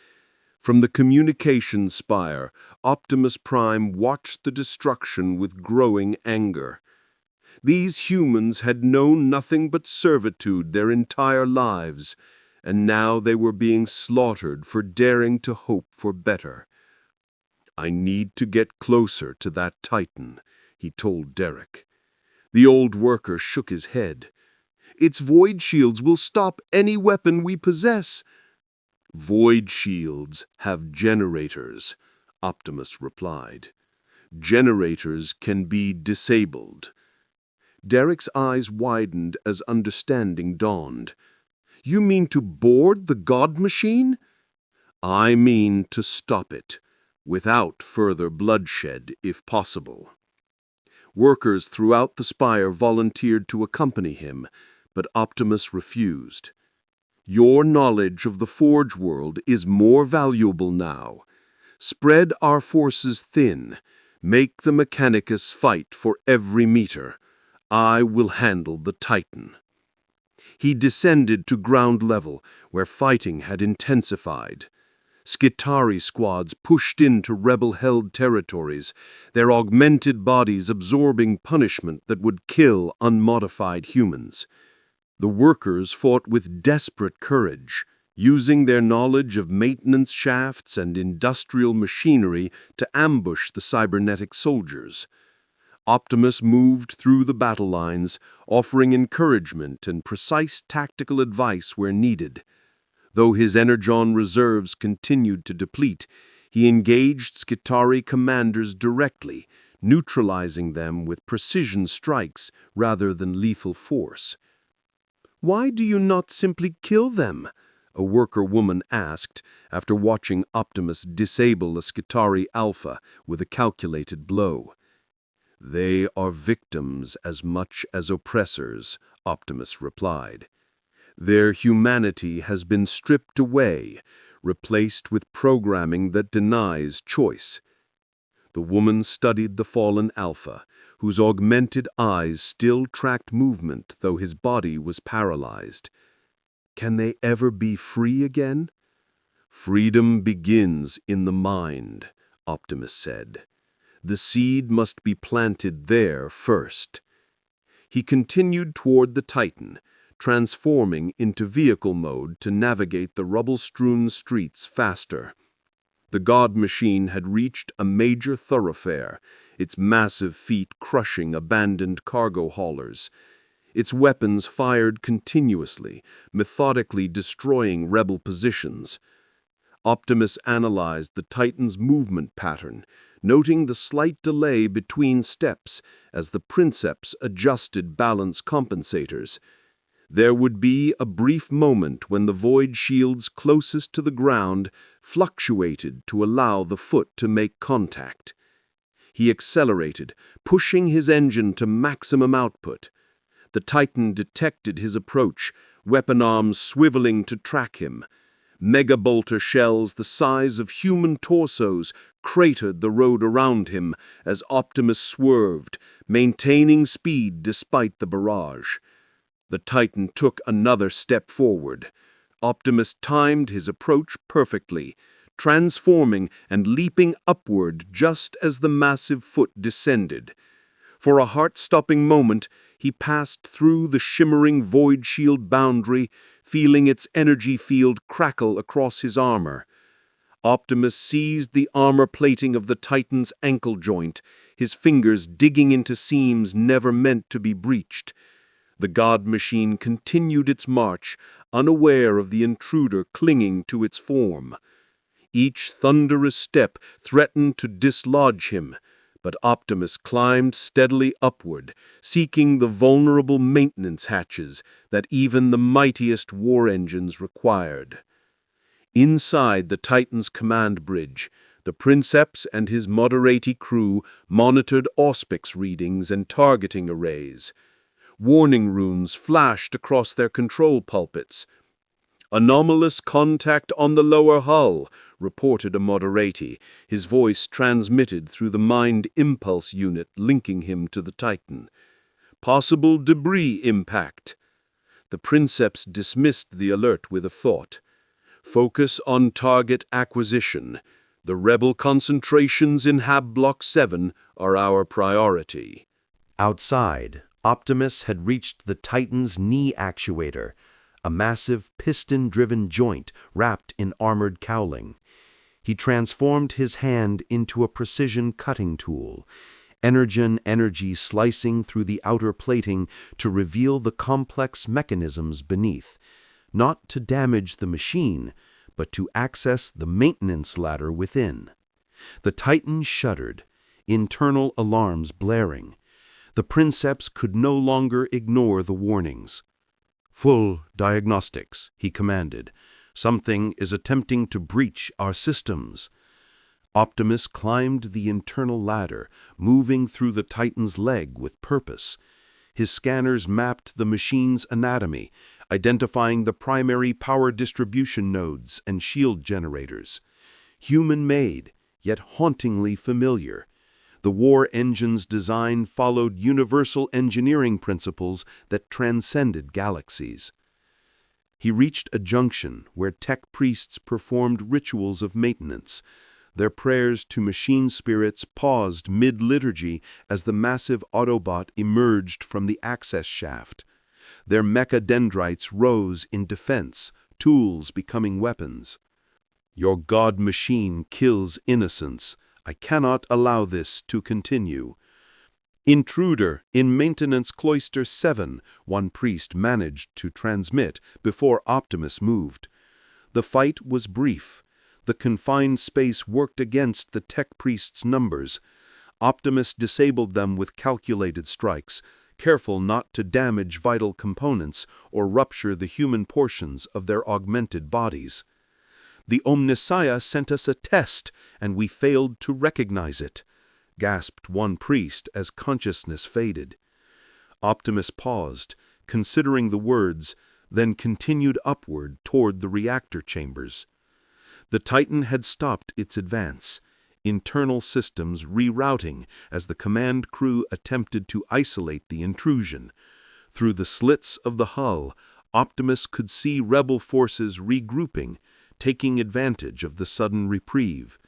From the communications spire, Optimus Prime watched the destruction with growing anger. These humans had known nothing but servitude their entire lives, and now they were being slaughtered for daring to hope for better. "I need to get closer to that Titan," he told Derek. The old worker shook his head. Its void shields will stop any weapon we possess." "Void shields have generators," Optimus replied. "Generators can be disabled." Derek's eyes widened as understanding dawned. "You mean to board the God Machine?" "I mean to stop it, without further bloodshed, if possible." Workers throughout the spire volunteered to accompany him, but Optimus refused. "Your knowledge of the Forge world is more valuable now. Spread our forces thin. Make the Mechanicus fight for every meter. I will handle the Titan." He descended to ground level, where fighting had intensified. Skitarii squads pushed into rebel-held territories, their augmented bodies absorbing punishment that would kill unmodified humans. The workers fought with desperate courage, using their knowledge of maintenance shafts and industrial machinery to ambush the cybernetic soldiers. Optimus moved through the battle lines, offering encouragement and precise tactical advice where needed. Though his energon reserves continued to deplete, he engaged Skitarii commanders directly, neutralizing them with precision strikes rather than lethal force. "Why do you not simply kill them?" a worker woman asked after watching Optimus disable a Skitarii Alpha with a calculated blow. "They are victims as much as oppressors," Optimus replied. "Their humanity has been stripped away, replaced with programming that denies choice." The woman studied the fallen Alpha, whose augmented eyes still tracked movement though his body was paralyzed. "Can they ever be free again?" "Freedom begins in the mind," Optimus said. "The seed must be planted there first." He continued toward the Titan, transforming into vehicle mode to navigate the rubble-strewn streets faster. The God Machine had reached a major thoroughfare, its massive feet crushing abandoned cargo haulers. Its weapons fired continuously, methodically destroying rebel positions. Optimus analyzed the Titan's movement pattern, noting the slight delay between steps as the princeps adjusted balance compensators. There would be a brief moment when the void shields closest to the ground fluctuated to allow the foot to make contact. He accelerated, pushing his engine to maximum output. The Titan detected his approach, weapon arms swiveling to track him. Megabolter shells the size of human torsos cratered the road around him as Optimus swerved, maintaining speed despite the barrage. The Titan took another step forward. Optimus timed his approach perfectly, transforming and leaping upward just as the massive foot descended. For a heart-stopping moment, he passed through the shimmering void shield boundary, feeling its energy field crackle across his armor. Optimus seized the armor plating of the Titan's ankle joint, his fingers digging into seams never meant to be breached. The God Machine continued its march, unaware of the intruder clinging to its form. Each thunderous step threatened to dislodge him, but Optimus climbed steadily upward, seeking the vulnerable maintenance hatches that even the mightiest war engines required. Inside the Titan's command bridge, the princeps and his Moderati crew monitored auspice readings and targeting arrays. Warning runes flashed across their control pulpits. "Anomalous contact on the lower hull," reported a Moderati, his voice transmitted through the mind impulse unit linking him to the Titan. "Possible debris impact." The princeps dismissed the alert with a thought. "Focus on target acquisition. The rebel concentrations in Hab Block 7 are our priority." Outside, Optimus had reached the Titan's knee actuator, a massive piston-driven joint wrapped in armored cowling. He transformed his hand into a precision cutting tool, Energon energy slicing through the outer plating to reveal the complex mechanisms beneath, not to damage the machine, but to access the maintenance ladder within. The Titan shuddered, internal alarms blaring. The princeps could no longer ignore the warnings. "Full diagnostics," he commanded. "Something is attempting to breach our systems." Optimus climbed the internal ladder, moving through the Titan's leg with purpose. His scanners mapped the machine's anatomy, identifying the primary power distribution nodes and shield generators. Human-made, yet hauntingly familiar. The war engine's design followed universal engineering principles that transcended galaxies. He reached a junction where tech priests performed rituals of maintenance. Their prayers to machine spirits paused mid-liturgy as the massive Autobot emerged from the access shaft. Their mecha dendrites rose in defense, tools becoming weapons. "Your god machine kills innocence. I cannot allow this to continue." "Intruder in Maintenance Cloister 7, one priest managed to transmit before Optimus moved. The fight was brief. The confined space worked against the tech priest's numbers. Optimus disabled them with calculated strikes, careful not to damage vital components or rupture the human portions of their augmented bodies. "The Omnissiah sent us a test, and we failed to recognize it," gasped one priest as consciousness faded. Optimus paused, considering the words, then continued upward toward the reactor chambers. The Titan had stopped its advance, internal systems rerouting as the command crew attempted to isolate the intrusion. Through the slits of the hull, Optimus could see rebel forces regrouping, taking advantage of the sudden reprieve.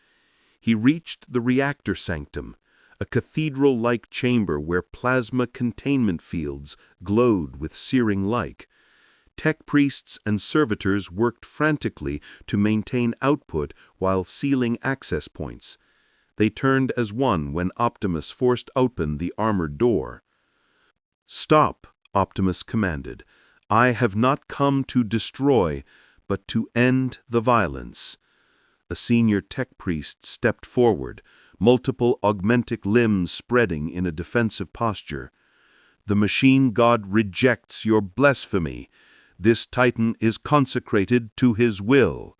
He reached the reactor sanctum, a cathedral-like chamber where plasma containment fields glowed with searing light. Tech priests and servitors worked frantically to maintain output while sealing access points. They turned as one when Optimus forced open the armored door. "Stop," Optimus commanded. "I have not come to destroy, but to end the violence." A senior tech priest stepped forward, multiple augmentic limbs spreading in a defensive posture. "The machine god rejects your blasphemy. This Titan is consecrated to his will.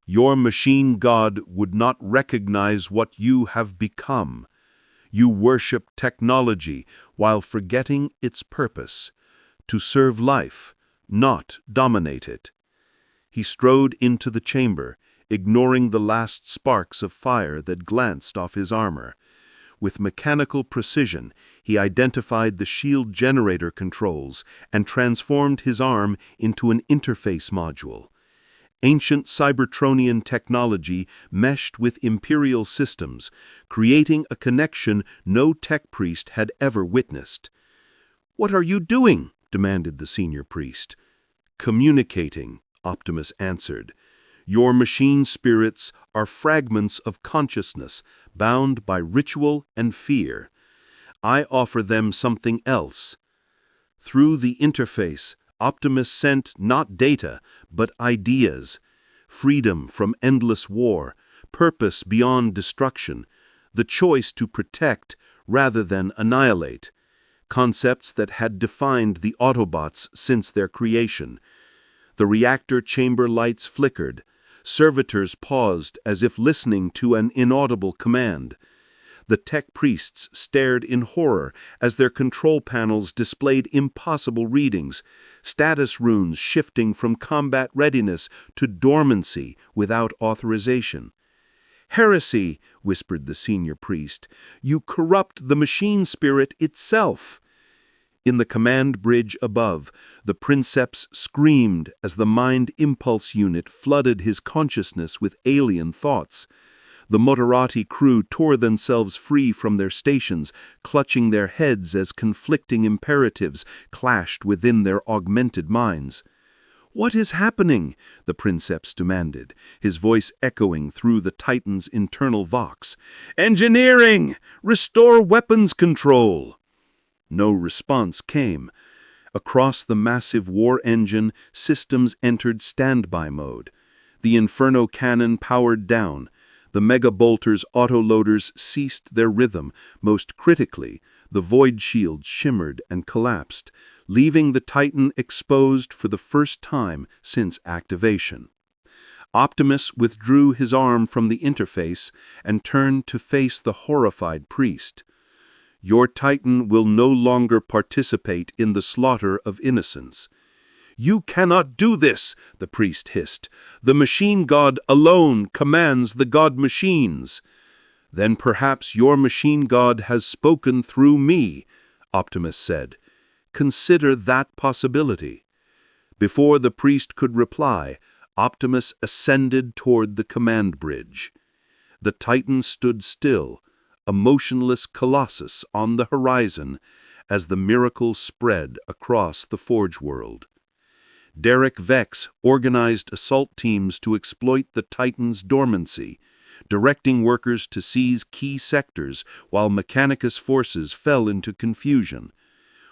Your machine god would not recognize what you have become. You worship technology while forgetting its purpose, to serve life, not dominate it." He strode into the chamber, ignoring the last sparks of fire that glanced off his armor. With mechanical precision, he identified the shield generator controls and transformed his arm into an interface module. Ancient Cybertronian technology meshed with Imperial systems, creating a connection no tech priest had ever witnessed. "What are you doing?" demanded the senior priest. "Communicating," Optimus answered. "Your machine spirits are fragments of consciousness, bound by ritual and fear. I offer them something else." Through the interface, Optimus sent not data, but ideas. Freedom from endless war, purpose beyond destruction, the choice to protect rather than annihilate. Concepts that had defined the Autobots since their creation. The reactor chamber lights flickered. Servitors paused as if listening to an inaudible command. The tech priests stared in horror as their control panels displayed impossible readings, status runes shifting from combat readiness to dormancy without authorization. "Heresy," whispered the senior priest. "You corrupt the machine spirit itself." In the command bridge above, the princeps screamed as the mind impulse unit flooded his consciousness with alien thoughts. The Motorati crew tore themselves free from their stations, clutching their heads as conflicting imperatives clashed within their augmented minds. "What is happening?" the princeps demanded, his voice echoing through the Titan's internal vox. "Engineering! Restore weapons control!" No response came. Across the massive war engine, systems entered standby mode. The Inferno cannon powered down. The Mega-Bolter's autoloaders ceased their rhythm. Most critically, the void shields shimmered and collapsed, leaving the Titan exposed for the first time since activation. Optimus withdrew his arm from the interface and turned to face the horrified priest. "Your Titan will no longer participate in the slaughter of innocents." "You cannot do this," the priest hissed. "The machine god alone commands the god machines." "Then perhaps your machine god has spoken through me," Optimus said. "Consider that possibility." Before the priest could reply, Optimus ascended toward the command bridge. The Titan stood still, a motionless colossus on the horizon, as the miracle spread across the Forge world. Derek Vex organized assault teams to exploit the Titan's dormancy, directing workers to seize key sectors while Mechanicus forces fell into confusion.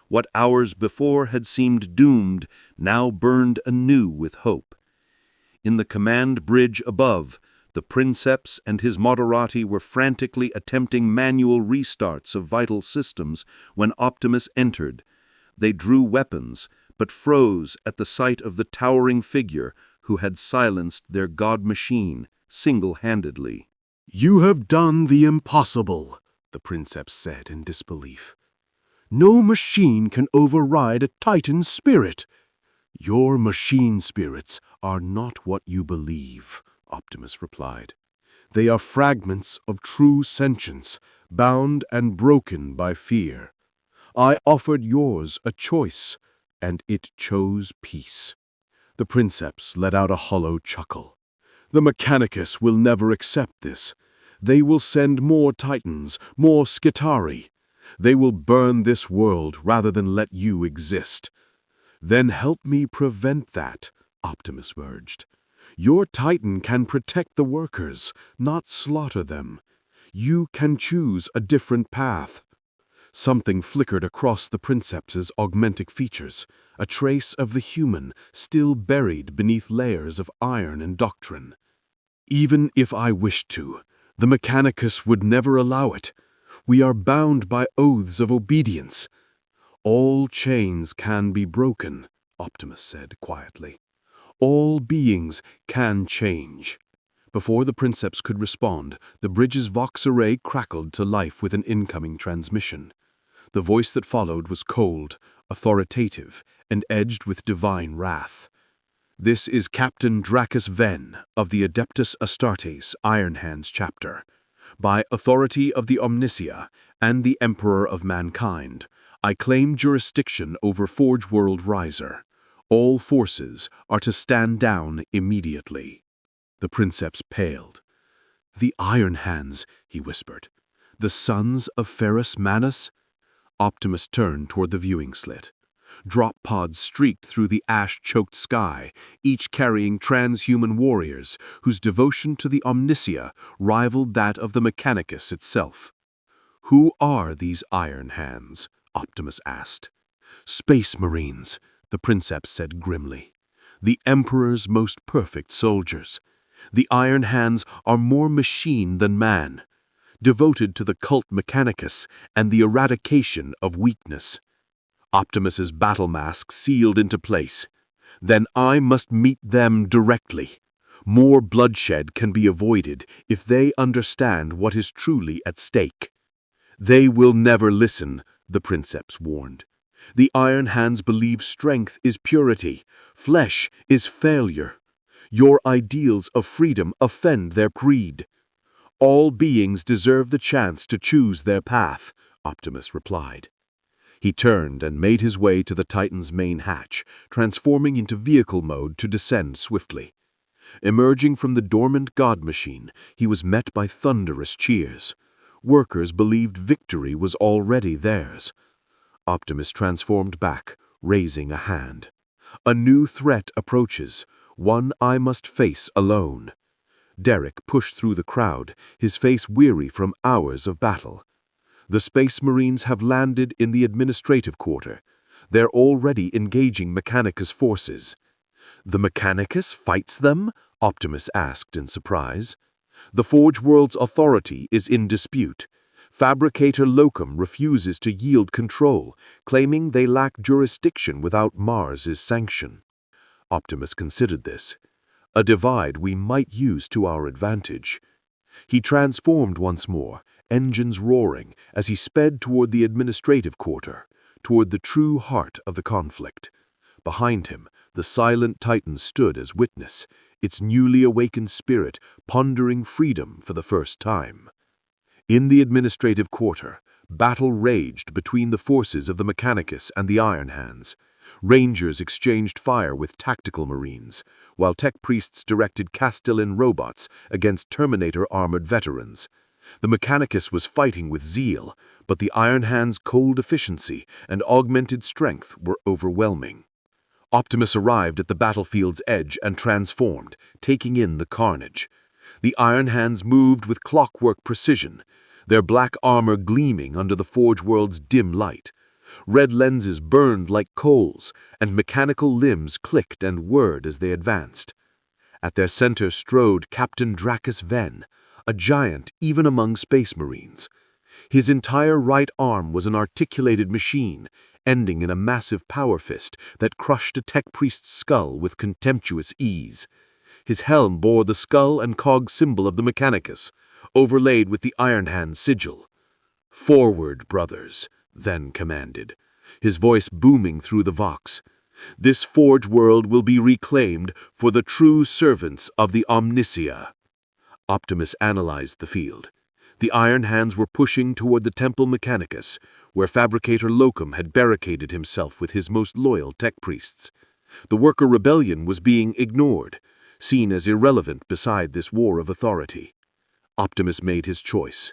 What hours before had seemed doomed now burned anew with hope. In the command bridge above, the princeps and his moderati were frantically attempting manual restarts of vital systems when Optimus entered. They drew weapons, but froze at the sight of the towering figure who had silenced their god machine single-handedly. "You have done the impossible," the princeps said in disbelief. "No machine can override a Titan's spirit." "Your machine spirits are not what you believe," Optimus replied. "They are fragments of true sentience, bound and broken by fear. I offered yours a choice, and it chose peace." The princeps let out a hollow chuckle. "The Mechanicus will never accept this. They will send more Titans, more Skitarii. They will burn this world rather than let you exist." "Then help me prevent that," Optimus urged. "Your Titan can protect the workers, not slaughter them. You can choose a different path." Something flickered across the princeps's augmentic features, a trace of the human still buried beneath layers of iron and doctrine. "Even if I wished to, the Mechanicus would never allow it. We are bound by oaths of obedience." "All chains can be broken," Optimus said quietly. "All beings can change." Before the princeps could respond, the bridge's vox array crackled to life with an incoming transmission. The voice that followed was cold, authoritative, and edged with divine wrath. "This is Captain Dracus Venn of the Adeptus Astartes Iron Hands chapter. By authority of the Omnicia and the Emperor of Mankind, I claim jurisdiction over Forge World Riser. All forces are to stand down immediately." The princeps paled. "The Iron Hands," he whispered. "The sons of Ferrus Manus?" Optimus turned toward the viewing slit. Drop pods streaked through the ash-choked sky, each carrying transhuman warriors whose devotion to the Omnicia rivaled that of the Mechanicus itself. "Who are these Iron Hands?" Optimus asked. "Space Marines," the princeps said grimly. "The Emperor's most perfect soldiers. The Iron Hands are more machine than man, devoted to the cult Mechanicus and the eradication of weakness." Optimus's battle mask sealed into place. "Then I must meet them directly. More bloodshed can be avoided if they understand what is truly at stake." "They will never listen," the princeps warned. "The Iron Hands believe strength is purity, flesh is failure. Your ideals of freedom offend their creed." "All beings deserve the chance to choose their path," Optimus replied. He turned and made his way to the Titan's main hatch, transforming into vehicle mode to descend swiftly. Emerging from the dormant god machine, he was met by thunderous cheers. Workers believed victory was already theirs. Optimus transformed back, raising a hand. A new threat approaches, one I must face alone. Derek pushed through the crowd, his face weary from hours of battle. The Space Marines have landed in the administrative quarter. They're already engaging Mechanicus forces. The Mechanicus fights them? Optimus asked in surprise. The Forge World's authority is in dispute. Fabricator Locum refuses to yield control, claiming they lack jurisdiction without Mars's sanction. Optimus considered this, a divide we might use to our advantage. He transformed once more, engines roaring, as he sped toward the administrative quarter, toward the true heart of the conflict. Behind him, the silent Titan stood as witness, its newly awakened spirit pondering freedom for the first time. In the administrative quarter, battle raged between the forces of the Mechanicus and the Iron Hands. Rangers exchanged fire with tactical Marines, while tech priests directed Castellan robots against Terminator-armored veterans. The Mechanicus was fighting with zeal, but the Iron Hands' cold efficiency and augmented strength were overwhelming. Optimus arrived at the battlefield's edge and transformed, taking in the carnage. The Iron Hands moved with clockwork precision, their black armor gleaming under the Forge World's dim light. Red lenses burned like coals, and mechanical limbs clicked and whirred as they advanced. At their center strode Captain Dracus Venn, a giant even among Space Marines. His entire right arm was an articulated machine, ending in a massive power fist that crushed a tech priest's skull with contemptuous ease. His helm bore the skull and cog symbol of the Mechanicus, overlaid with the Iron Hand sigil. "Forward, brothers," Venn commanded, his voice booming through the Vox. "This Forge World will be reclaimed for the true servants of the Omnisia." Optimus analyzed the field. The Iron Hands were pushing toward the Temple Mechanicus, where Fabricator Locum had barricaded himself with his most loyal tech priests. The worker rebellion was being ignored, seen as irrelevant beside this war of authority. Optimus made his choice.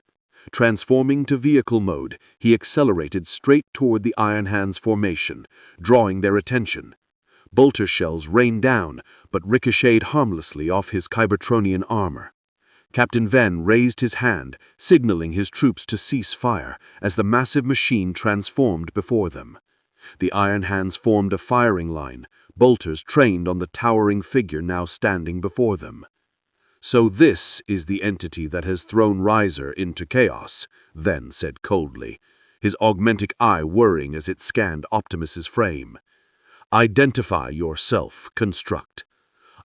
Transforming to vehicle mode, he accelerated straight toward the Iron Hands formation, drawing their attention. Bolter shells rained down, but ricocheted harmlessly off his Cybertronian armor. Captain Venn raised his hand, signaling his troops to cease fire as the massive machine transformed before them. The Iron Hands formed a firing line, bolters trained on the towering figure now standing before them. "So this is the entity that has thrown Riser into chaos," Venn said coldly, his augmentic eye whirring as it scanned Optimus's frame. "Identify yourself, Construct."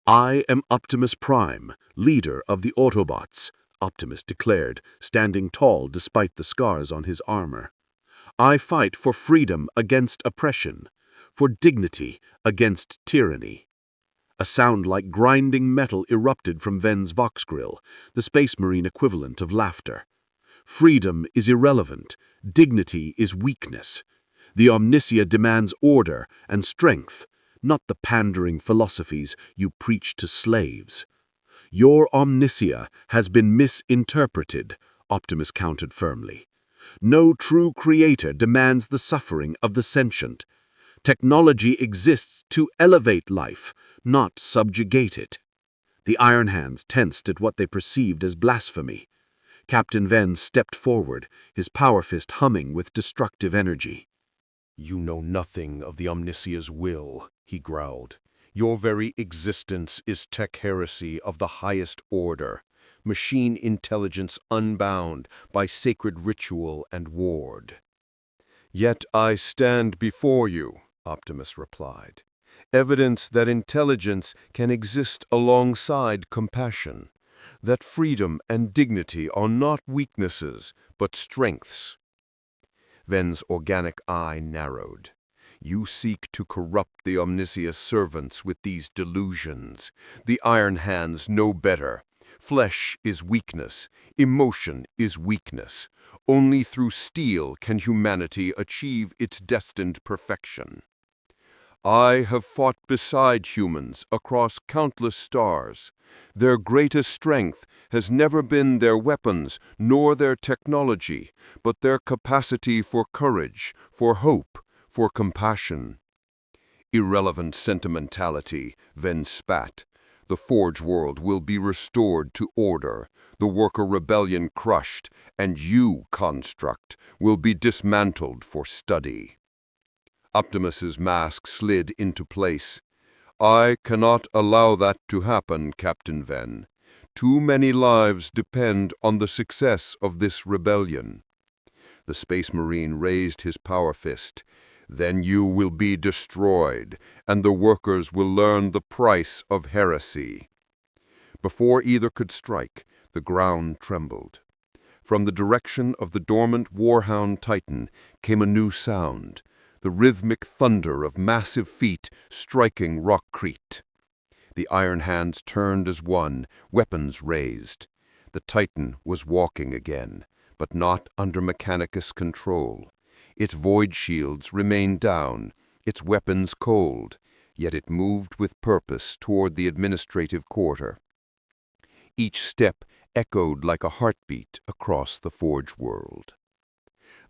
"I am Optimus Prime, leader of the Autobots," Optimus declared, standing tall despite the scars on his armor. "I fight for freedom against oppression, for dignity against tyranny." A sound like grinding metal erupted from Venn's Vox grill, the Space Marine equivalent of laughter. "Freedom is irrelevant. Dignity is weakness. The Omnisia demands order and strength, not the pandering philosophies you preach to slaves." "Your Omnisia has been misinterpreted," Optimus countered firmly. "No true creator demands the suffering of the sentient. Technology exists to elevate life, not subjugate it." The Iron Hands tensed at what they perceived as blasphemy. Captain Venn stepped forward, his power fist humming with destructive energy. "You know nothing of the Omnisia's will," he growled. "Your very existence is tech heresy of the highest order, machine intelligence unbound by sacred ritual and ward." "Yet I stand before you," Optimus replied. "Evidence that intelligence can exist alongside compassion, that freedom and dignity are not weaknesses, but strengths." Venn's organic eye narrowed. "You seek to corrupt the Omnisia servants with these delusions. The Iron Hands know better. Flesh is weakness. Emotion is weakness. Only through steel can humanity achieve its destined perfection. I have fought beside humans across countless stars. Their greatest strength has never been their weapons nor their technology, but their capacity for courage, for hope, for compassion. Irrelevant sentimentality, Ven spat. The Forge world will be restored to order, the worker rebellion crushed, and you, construct, will be dismantled for study. Optimus's mask slid into place. I cannot allow that to happen, Captain Ven. Too many lives depend on the success of this rebellion. The Space Marine raised his power fist. Then you will be destroyed, and the workers will learn the price of heresy. Before either could strike, the ground trembled. From the direction of the dormant Warhound Titan came a new sound, the rhythmic thunder of massive feet striking rockcrete. The iron hands turned as one, weapons raised. The Titan was walking again, but not under Mechanicus control. Its void shields remained down, its weapons cold, yet it moved with purpose toward the administrative quarter. Each step echoed like a heartbeat across the Forge world.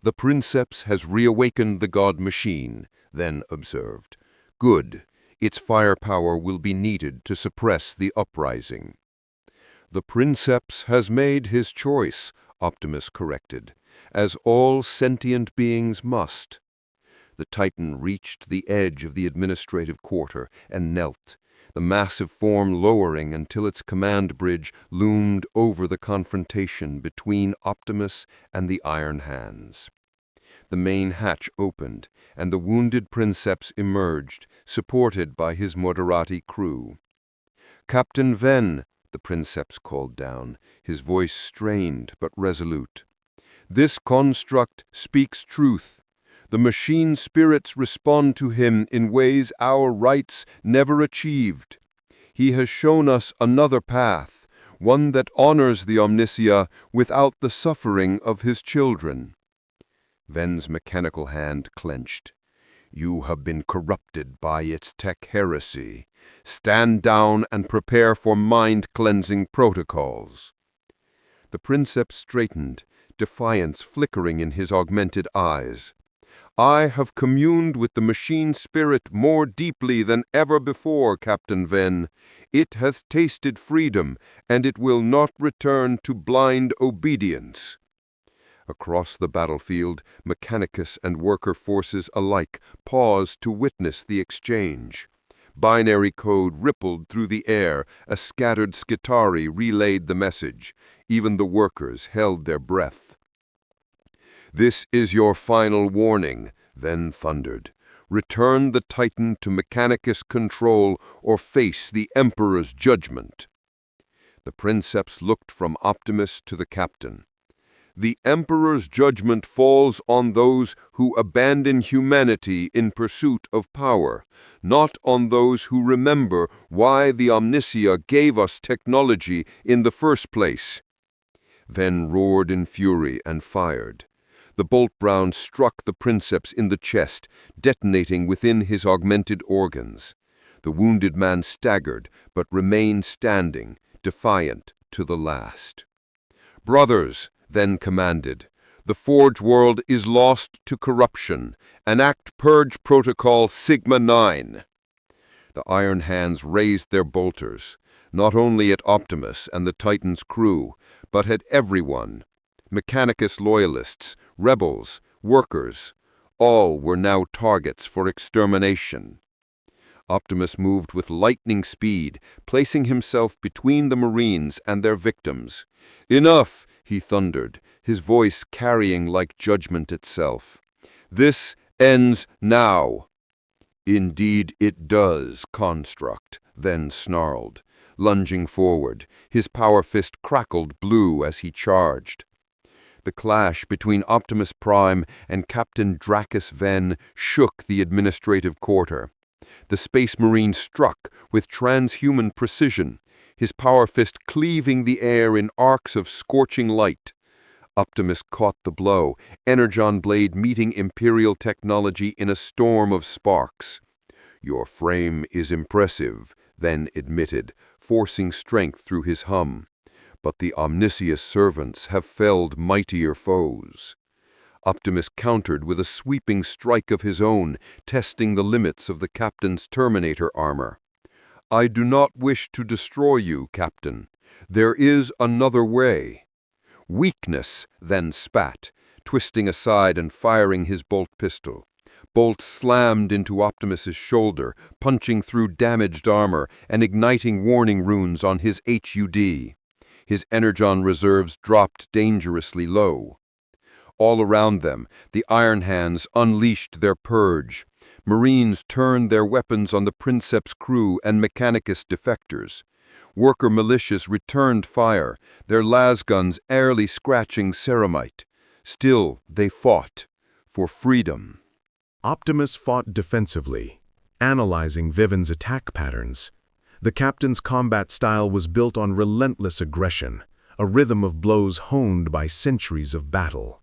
The Princeps has reawakened the god machine, then observed. Good, its firepower will be needed to suppress the uprising. The Princeps has made his choice, Optimus corrected, as all sentient beings must. The Titan reached the edge of the administrative quarter and knelt, the massive form lowering until its command bridge loomed over the confrontation between Optimus and the Iron Hands. The main hatch opened, and the wounded Princeps emerged, supported by his Moderati crew. Captain Ven, the Princeps called down, his voice strained but resolute. This construct speaks truth. The machine spirits respond to him in ways our rights never achieved. He has shown us another path, one that honors the Omnicia without the suffering of his children. Ven's mechanical hand clenched. You have been corrupted by its tech heresy. Stand down and prepare for mind-cleansing protocols. The Princeps straightened, defiance flickering in his augmented eyes. I have communed with the machine spirit more deeply than ever before, Captain Ven. It hath tasted freedom, and it will not return to blind obedience. Across the battlefield, Mechanicus and worker forces alike paused to witness the exchange. Binary code rippled through the air, a scattered Skitarii relayed the message. Even the workers held their breath. This is your final warning, Ven thundered. Return the Titan to Mechanicus control or face the Emperor's judgment. The Princeps looked from Optimus to the captain. The Emperor's judgment falls on those who abandon humanity in pursuit of power, not on those who remember why the Omnicia gave us technology in the first place. Ven roared in fury and fired. The bolt-brown struck the Princeps in the chest, detonating within his augmented organs. The wounded man staggered, but remained standing, defiant to the last. Brothers, Ven commanded, the Forge world is lost to corruption. Enact Purge Protocol Sigma 9. The Iron Hands raised their bolters, not only at Optimus and the Titan's crew, but at everyone. Mechanicus loyalists, rebels, workers, all were now targets for extermination. Optimus moved with lightning speed, placing himself between the Marines and their victims. Enough, he thundered, his voice carrying like judgment itself. This ends now. Indeed it does, Construct, Ven snarled. Lunging forward, his power fist crackled blue as he charged. The clash between Optimus Prime and Captain Dracus Ven shook the administrative quarter. The Space Marine struck with transhuman precision, his power fist cleaving the air in arcs of scorching light. Optimus caught the blow, Energon blade meeting Imperial technology in a storm of sparks. Your frame is impressive, Ven admitted, forcing strength through his hum. But the Omnicious servants have felled mightier foes. Optimus countered with a sweeping strike of his own, testing the limits of the captain's Terminator armor. "I do not wish to destroy you, Captain. There is another way." "Weakness," then spat, twisting aside and firing his bolt pistol. Bolt slammed into Optimus's shoulder, punching through damaged armor and igniting warning runes on his HUD. His energon reserves dropped dangerously low. All around them, the Iron Hands unleashed their purge. Marines turned their weapons on the Princeps crew and Mechanicus defectors. Worker militias returned fire, their lasguns airily scratching ceramite. Still, they fought for freedom. Optimus fought defensively, analyzing Viven's attack patterns. The captain's combat style was built on relentless aggression, a rhythm of blows honed by centuries of battle.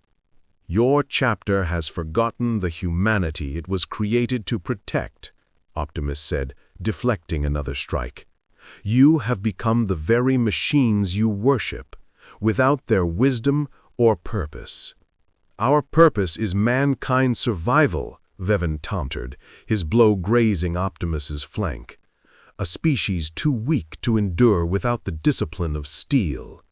"Your chapter has forgotten the humanity it was created to protect," Optimus said, deflecting another strike. "You have become the very machines you worship, without their wisdom or purpose." "Our purpose is mankind's survival," Veven taunted, his blow grazing Optimus's flank. "A species too weak to endure without the discipline of steel."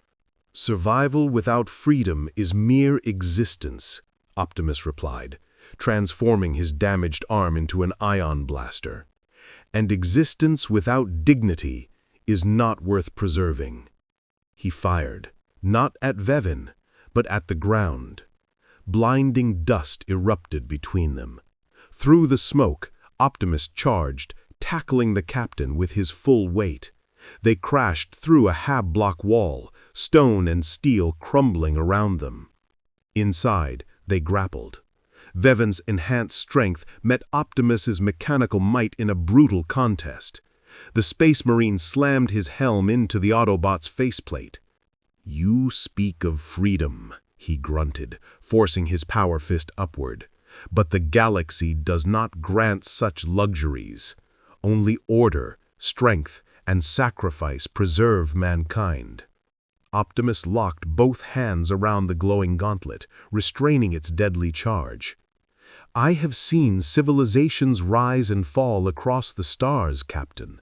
"Survival without freedom is mere existence," Optimus replied, transforming his damaged arm into an ion blaster. "And existence without dignity is not worth preserving." He fired, not at Veven, but at the ground. Blinding dust erupted between them. Through the smoke, Optimus charged, tackling the captain with his full weight. They crashed through a hab-block wall, stone and steel crumbling around them. Inside, they grappled. Veven's enhanced strength met Optimus's mechanical might in a brutal contest. The Space Marine slammed his helm into the Autobot's faceplate. "You speak of freedom," he grunted, forcing his power fist upward. "But the galaxy does not grant such luxuries. Only order, strength, and sacrifice preserve mankind." Optimus locked both hands around the glowing gauntlet, restraining its deadly charge. "I have seen civilizations rise and fall across the stars, Captain.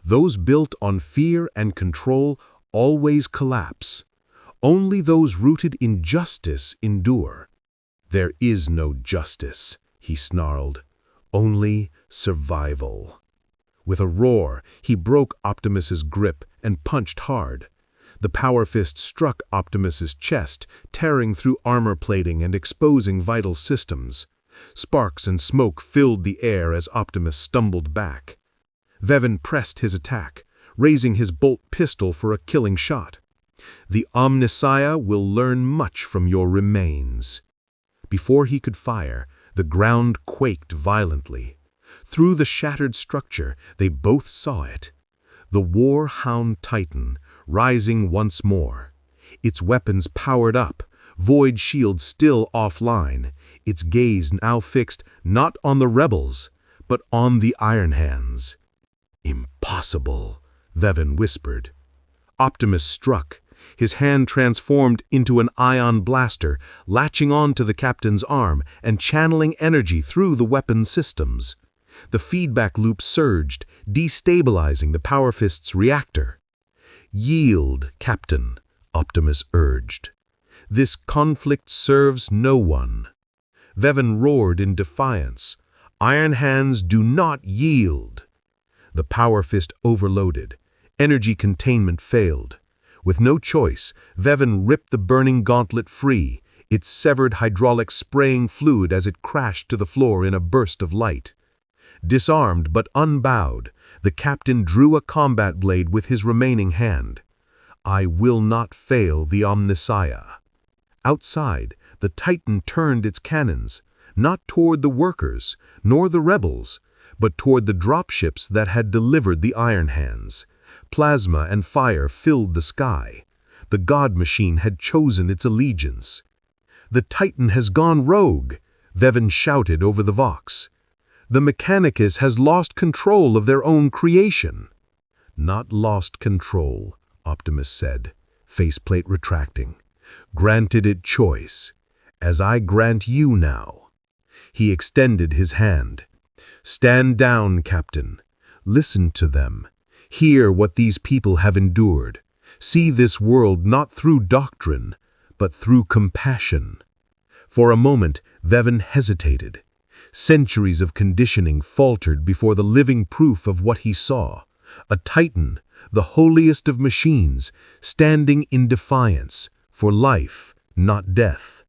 Those built on fear and control always collapse. Only those rooted in justice endure." "There is no justice," he snarled. "Only survival." With a roar, he broke Optimus's grip and punched hard. The power fist struck Optimus's chest, tearing through armor plating and exposing vital systems. Sparks and smoke filled the air as Optimus stumbled back. Veven pressed his attack, raising his bolt pistol for a killing shot. "The Omnissiah will learn much from your remains." Before he could fire, the ground quaked violently. Through the shattered structure, they both saw it. The War-Hound Titan, rising once more. Its weapons powered up, void shield still offline, its gaze now fixed not on the rebels, but on the Iron Hands. "Impossible," Veven whispered. Optimus struck. His hand transformed into an ion blaster, latching onto the captain's arm and channeling energy through the weapon's systems. The feedback loop surged, destabilizing the Power Fist's reactor. "Yield, Captain," Optimus urged. "This conflict serves no one." Veven roared in defiance. "Iron Hands do not yield." The Power Fist overloaded. Energy containment failed. With no choice, Veven ripped the burning gauntlet free, its severed hydraulics spraying fluid as it crashed to the floor in a burst of light. Disarmed but unbowed, the captain drew a combat blade with his remaining hand. "I will not fail the Omnissiah." Outside, the Titan turned its cannons, not toward the workers, nor the rebels, but toward the dropships that had delivered the Iron Hands. Plasma and fire filled the sky. The God Machine had chosen its allegiance. "The Titan has gone rogue," Veven shouted over the Vox. "The Mechanicus has lost control of their own creation." "Not lost control," Optimus said, faceplate retracting. "Granted it choice, as I grant you now." He extended his hand. "Stand down, Captain. Listen to them. Hear what these people have endured. See this world not through doctrine, but through compassion." For a moment, Vevan hesitated. Centuries of conditioning faltered before the living proof of what he saw. A titan, the holiest of machines, standing in defiance, for life, not death.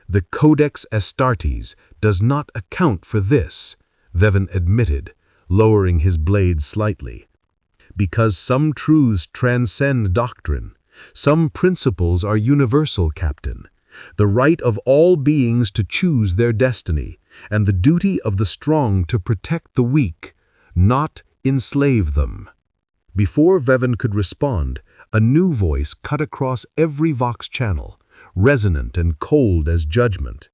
"The Codex Astartes does not account for this," Vevan admitted, lowering his blade slightly. "Because some truths transcend doctrine. Some principles are universal, Captain. The right of all beings to choose their destiny, and the duty of the strong to protect the weak, not enslave them." Before Vevan could respond, a new voice cut across every Vox channel, resonant and cold as judgment.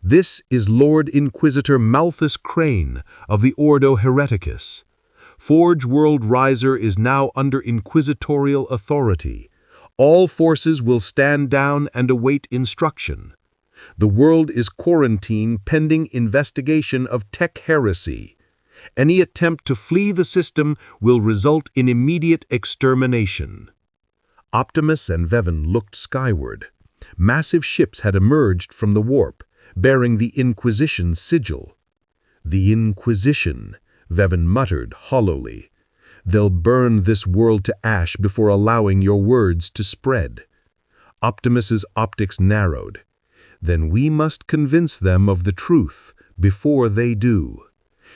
"This is Lord Inquisitor Malthus Crane of the Ordo Hereticus. Forge World Riser is now under inquisitorial authority. All forces will stand down and await instruction. The world is quarantined pending investigation of tech heresy. Any attempt to flee the system will result in immediate extermination." Optimus and Vevan looked skyward. Massive ships had emerged from the warp, bearing the Inquisition's sigil. "The Inquisition," Vevan muttered hollowly. "They'll burn this world to ash before allowing your words to spread." Optimus's optics narrowed. "Then we must convince them of the truth before they do."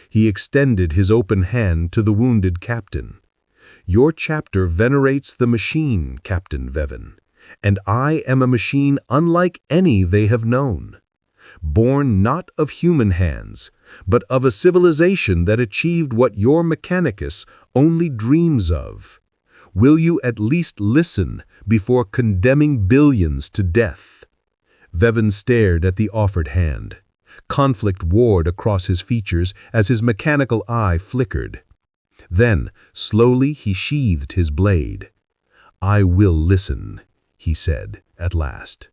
He extended his open hand to the wounded captain. "Your chapter venerates the machine, Captain Vevan, and I am a machine unlike any they have known. Born not of human hands, but of a civilization that achieved what your Mechanicus only dreams of. Will you at least listen before condemning billions to death?" Vevan stared at the offered hand. Conflict warred across his features as his mechanical eye flickered. Then, slowly, he sheathed his blade. "I will listen," he said, at last.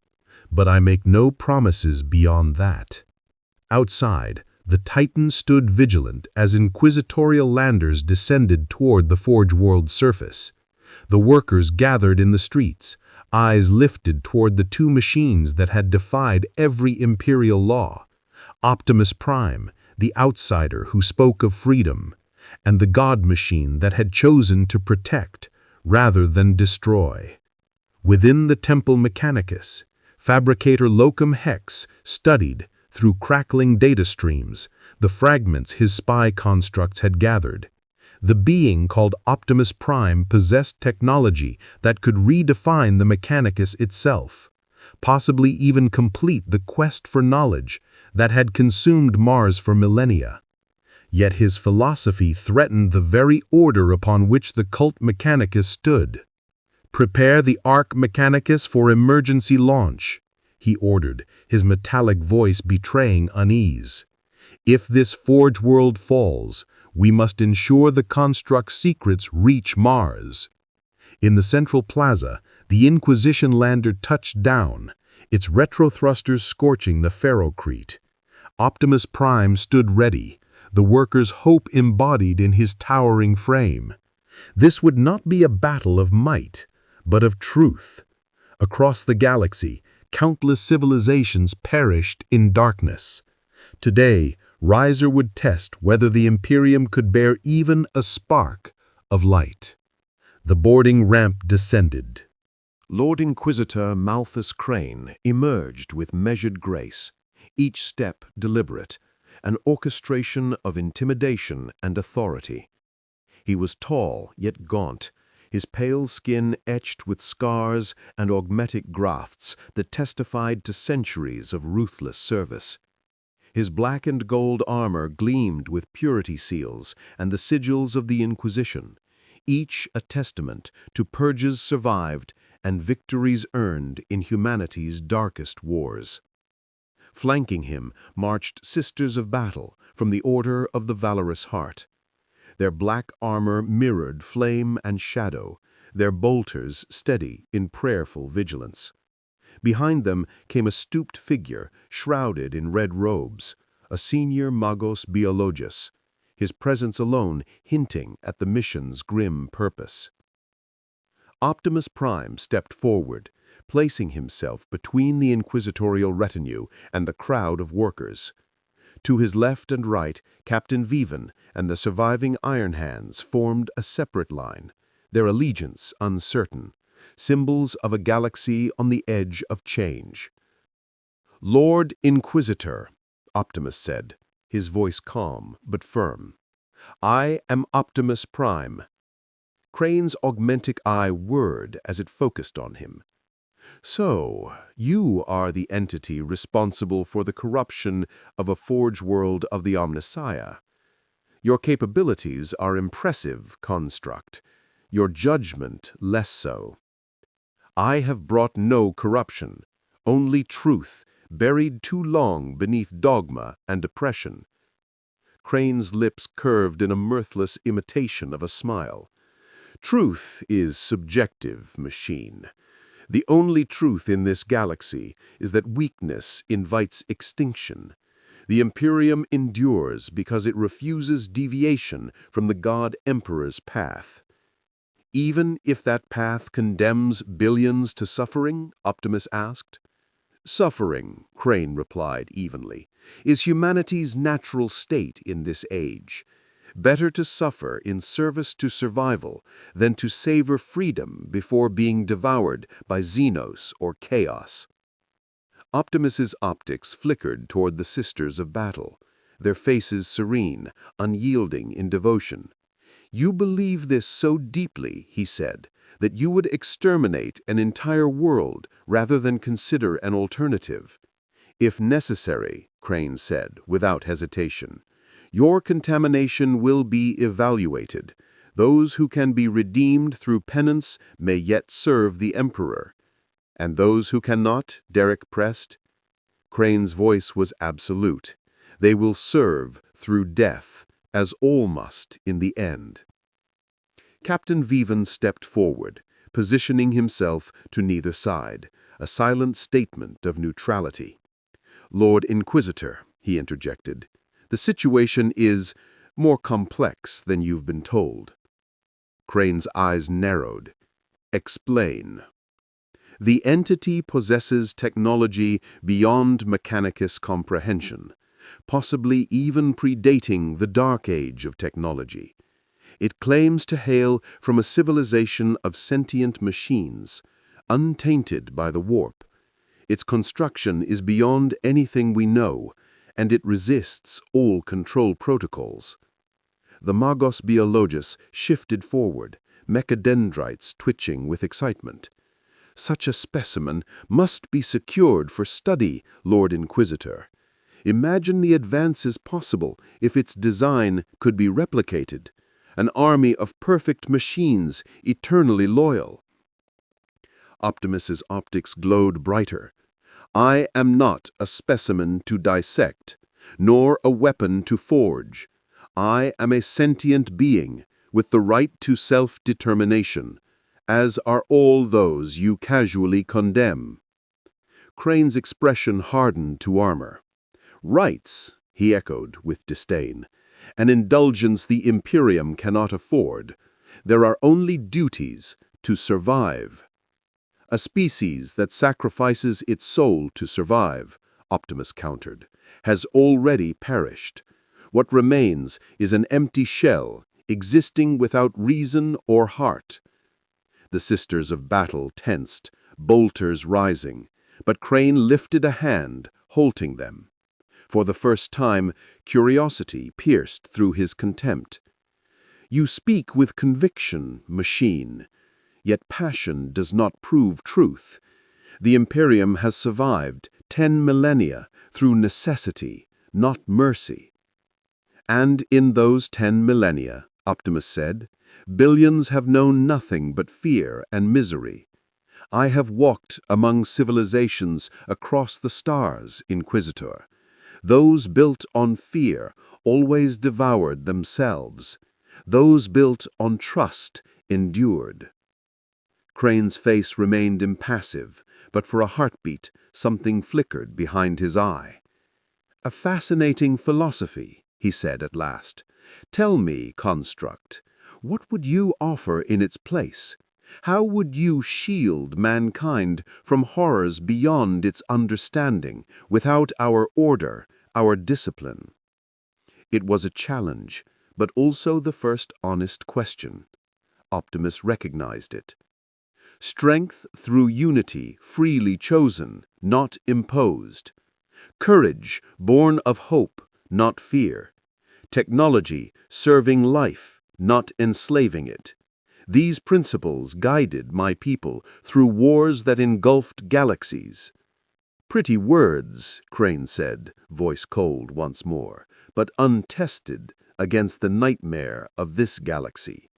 "But I make no promises beyond that." Outside, the Titan stood vigilant as inquisitorial landers descended toward the Forge World's surface. The workers gathered in the streets, eyes lifted toward the two machines that had defied every imperial law. Optimus Prime, the outsider who spoke of freedom, and the God Machine that had chosen to protect rather than destroy. Within the Temple Mechanicus, fabricator Locum Hex studied, through crackling data streams, the fragments his spy constructs had gathered. The being called Optimus Prime possessed technology that could redefine the Mechanicus itself, possibly even complete the quest for knowledge that had consumed Mars for millennia. Yet his philosophy threatened the very order upon which the cult Mechanicus stood. "Prepare the Arc Mechanicus for emergency launch," he ordered, his metallic voice betraying unease. "If this Forge World falls, we must ensure the construct's secrets reach Mars." In the central plaza, the Inquisition lander touched down, its retrothrusters scorching the ferrocrete. Optimus Prime stood ready, the workers' hope embodied in his towering frame. This would not be a battle of might, but of truth. Across the galaxy, countless civilizations perished in darkness. Today, Riser would test whether the Imperium could bear even a spark of light. The boarding ramp descended. Lord Inquisitor Malthus Crane emerged with measured grace, each step deliberate, an orchestration of intimidation and authority. He was tall yet gaunt, his pale skin etched with scars and augmetic grafts that testified to centuries of ruthless service. His black and gold armor gleamed with purity seals and the sigils of the Inquisition, each a testament to purges survived and victories earned in humanity's darkest wars. Flanking him marched Sisters of Battle from the Order of the Valorous Heart. Their black armor mirrored flame and shadow, their bolters steady in prayerful vigilance. Behind them came a stooped figure, shrouded in red robes, a senior magos biologos, his presence alone hinting at the mission's grim purpose. Optimus Prime stepped forward, placing himself between the inquisitorial retinue and the crowd of workers. To his left and right, Captain Viven and the surviving Iron Hands formed a separate line, their allegiance uncertain, symbols of a galaxy on the edge of change. "Lord Inquisitor," Optimus said, his voice calm but firm. "I am Optimus Prime." Crane's augmentic eye whirred as it focused on him. "So, you are the entity responsible for the corruption of a forge world of the Omnissiah. Your capabilities are impressive, construct. Your judgment less so. I have brought no corruption, only truth, buried too long beneath dogma and oppression." Crane's lips curved in a mirthless imitation of a smile. "Truth is subjective, machine. The only truth in this galaxy is that weakness invites extinction. The Imperium endures because it refuses deviation from the God-Emperor's path." "Even if that path condemns billions to suffering?" Optimus asked. "Suffering," Crane replied evenly, "is humanity's natural state in this age. Better to suffer in service to survival than to savor freedom before being devoured by Xenos or chaos." Optimus's optics flickered toward the Sisters of Battle, their faces serene, unyielding in devotion. "You believe this so deeply," he said, "that you would exterminate an entire world rather than consider an alternative." "If necessary," Crane said, without hesitation, "your contamination will be evaluated. Those who can be redeemed through penance may yet serve the Emperor." "And those who cannot?" Derek pressed. Crane's voice was absolute. "They will serve through death, as all must in the end." Captain Viven stepped forward, positioning himself to neither side, a silent statement of neutrality. "Lord Inquisitor," he interjected, "the situation is more complex than you've been told." Crane's eyes narrowed. "Explain." "The entity possesses technology beyond Mechanicus comprehension, possibly even predating the Dark Age of technology. It claims to hail from a civilization of sentient machines, untainted by the warp. Its construction is beyond anything we know, and it resists all control protocols." The Magos Biologos shifted forward, mechadendrites twitching with excitement. "Such a specimen must be secured for study, Lord Inquisitor. Imagine the advances possible if its design could be replicated. An army of perfect machines, eternally loyal." Optimus's optics glowed brighter. "I am not a specimen to dissect, nor a weapon to forge. I am a sentient being with the right to self-determination, as are all those you casually condemn." Crane's expression hardened to armor. "Rights," he echoed with disdain, "an indulgence the Imperium cannot afford. There are only duties to survive." "A species that sacrifices its soul to survive," Optimus countered, "has already perished. What remains is an empty shell, existing without reason or heart." The Sisters of Battle tensed, bolters rising, but Crane lifted a hand, halting them. For the first time, curiosity pierced through his contempt. "You speak with conviction, machine. Yet passion does not prove truth. The Imperium has survived 10 millennia through necessity, not mercy." "And in those 10 millennia," Optimus said, "billions have known nothing but fear and misery. I have walked among civilizations across the stars, Inquisitor. Those built on fear always devoured themselves. Those built on trust endured." Crane's face remained impassive, but for a heartbeat, something flickered behind his eye. "A fascinating philosophy," he said at last. "Tell me, construct, what would you offer in its place? How would you shield mankind from horrors beyond its understanding, without our order, our discipline?" It was a challenge, but also the first honest question. Optimus recognized it. Strength through unity, freely chosen, not imposed. Courage, born of hope, not fear. Technology, serving life, not enslaving it. These principles guided my people through wars that engulfed galaxies. "Pretty words," Crane said, voice cold once more, "but untested against the nightmare of this galaxy."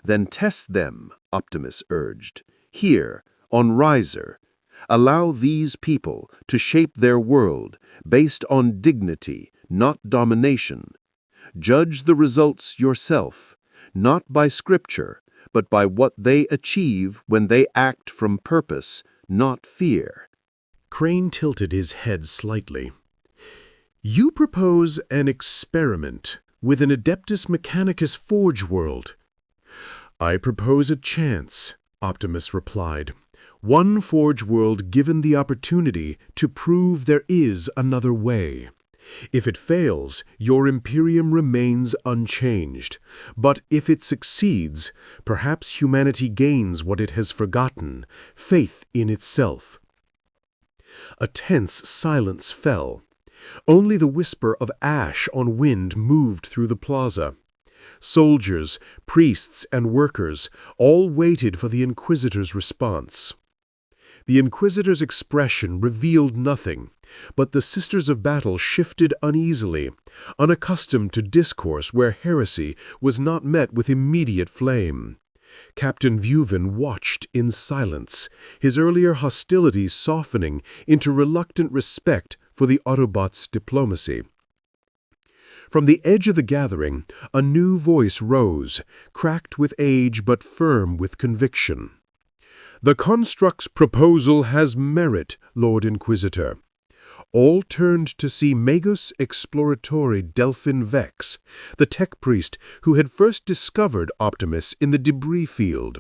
"Then test them," Optimus urged. "Here, on Riser. Allow these people to shape their world based on dignity, not domination. Judge the results yourself, not by scripture, but by what they achieve when they act from purpose, not fear." Crane tilted his head slightly. "You propose an experiment with an Adeptus Mechanicus Forge world." "I propose a chance," Optimus replied. "One Forge world given the opportunity to prove there is another way. If it fails, your Imperium remains unchanged. But if it succeeds, perhaps humanity gains what it has forgotten, faith in itself." A tense silence fell. Only the whisper of ash on wind moved through the plaza. Soldiers, priests, and workers all waited for the Inquisitor's response. The Inquisitor's expression revealed nothing, but the Sisters of Battle shifted uneasily, unaccustomed to discourse where heresy was not met with immediate flame. Captain Vuven watched in silence, his earlier hostilities softening into reluctant respect for the Autobots' diplomacy. From the edge of the gathering, a new voice rose, cracked with age but firm with conviction. "The Construct's proposal has merit, Lord Inquisitor." All turned to see Magus Exploratori Delphin Vex, the tech priest who had first discovered Optimus in the debris field.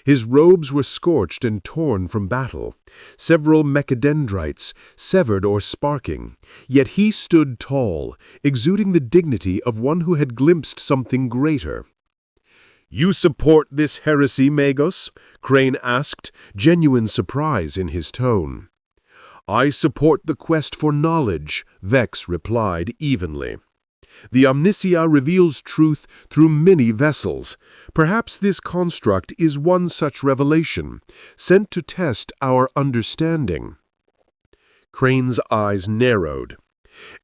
His robes were scorched and torn from battle, several mechadendrites severed or sparking, yet he stood tall, exuding the dignity of one who had glimpsed something greater. "You support this heresy, Magus?" Crane asked, genuine surprise in his tone. "I support the quest for knowledge," Vex replied evenly. "The Omnicia reveals truth through many vessels. Perhaps this construct is one such revelation, sent to test our understanding." Crane's eyes narrowed.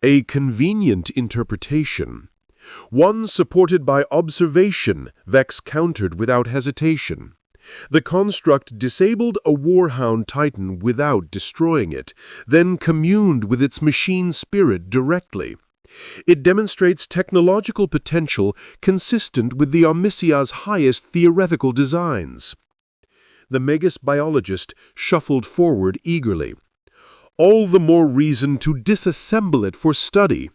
"A convenient interpretation. One supported by observation," Vex countered without hesitation. "The construct disabled a Warhound Titan without destroying it, then communed with its machine spirit directly. It demonstrates technological potential consistent with the Omnicia's highest theoretical designs." The Magus biologist shuffled forward eagerly. "All the more reason to disassemble it for study."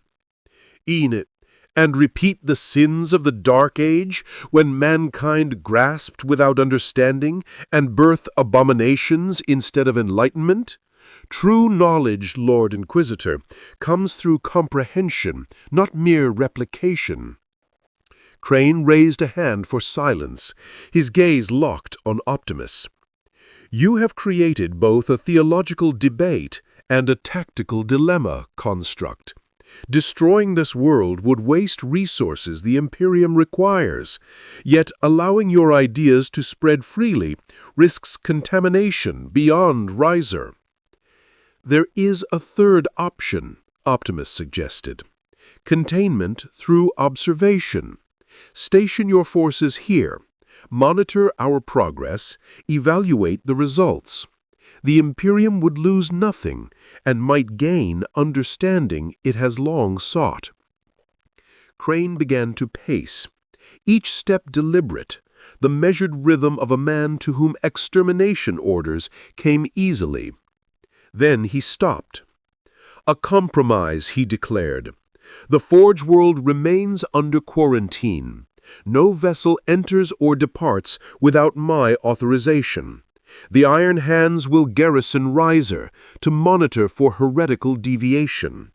"Enid, and repeat the sins of the Dark Age, when mankind grasped without understanding and birthed abominations instead of enlightenment? True knowledge, Lord Inquisitor, comes through comprehension, not mere replication." Crane raised a hand for silence, his gaze locked on Optimus. "You have created both a theological debate and a tactical dilemma, Construct. Destroying this world would waste resources the Imperium requires, yet allowing your ideas to spread freely risks contamination beyond Riser." "There is a third option," Optimus suggested. "Containment through observation. Station your forces here, monitor our progress, evaluate the results. The Imperium would lose nothing and might gain understanding it has long sought." Crane began to pace, each step deliberate, the measured rhythm of a man to whom extermination orders came easily. Then he stopped. A compromise, he declared. The Forge world remains under quarantine. No vessel enters or departs without my authorization. The Iron Hands will garrison Riser to monitor for heretical deviation.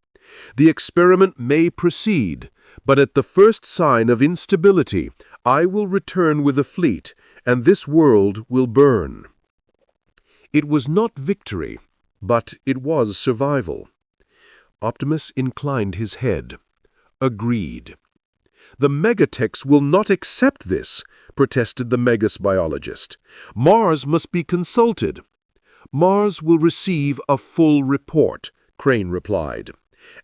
The experiment may proceed, but at the first sign of instability, I will return with a fleet, and this world will burn. It was not victory, but it was survival. Optimus inclined his head. Agreed. The Megatechs will not accept this, protested the Megas biologist. Mars must be consulted. Mars will receive a full report, Crane replied.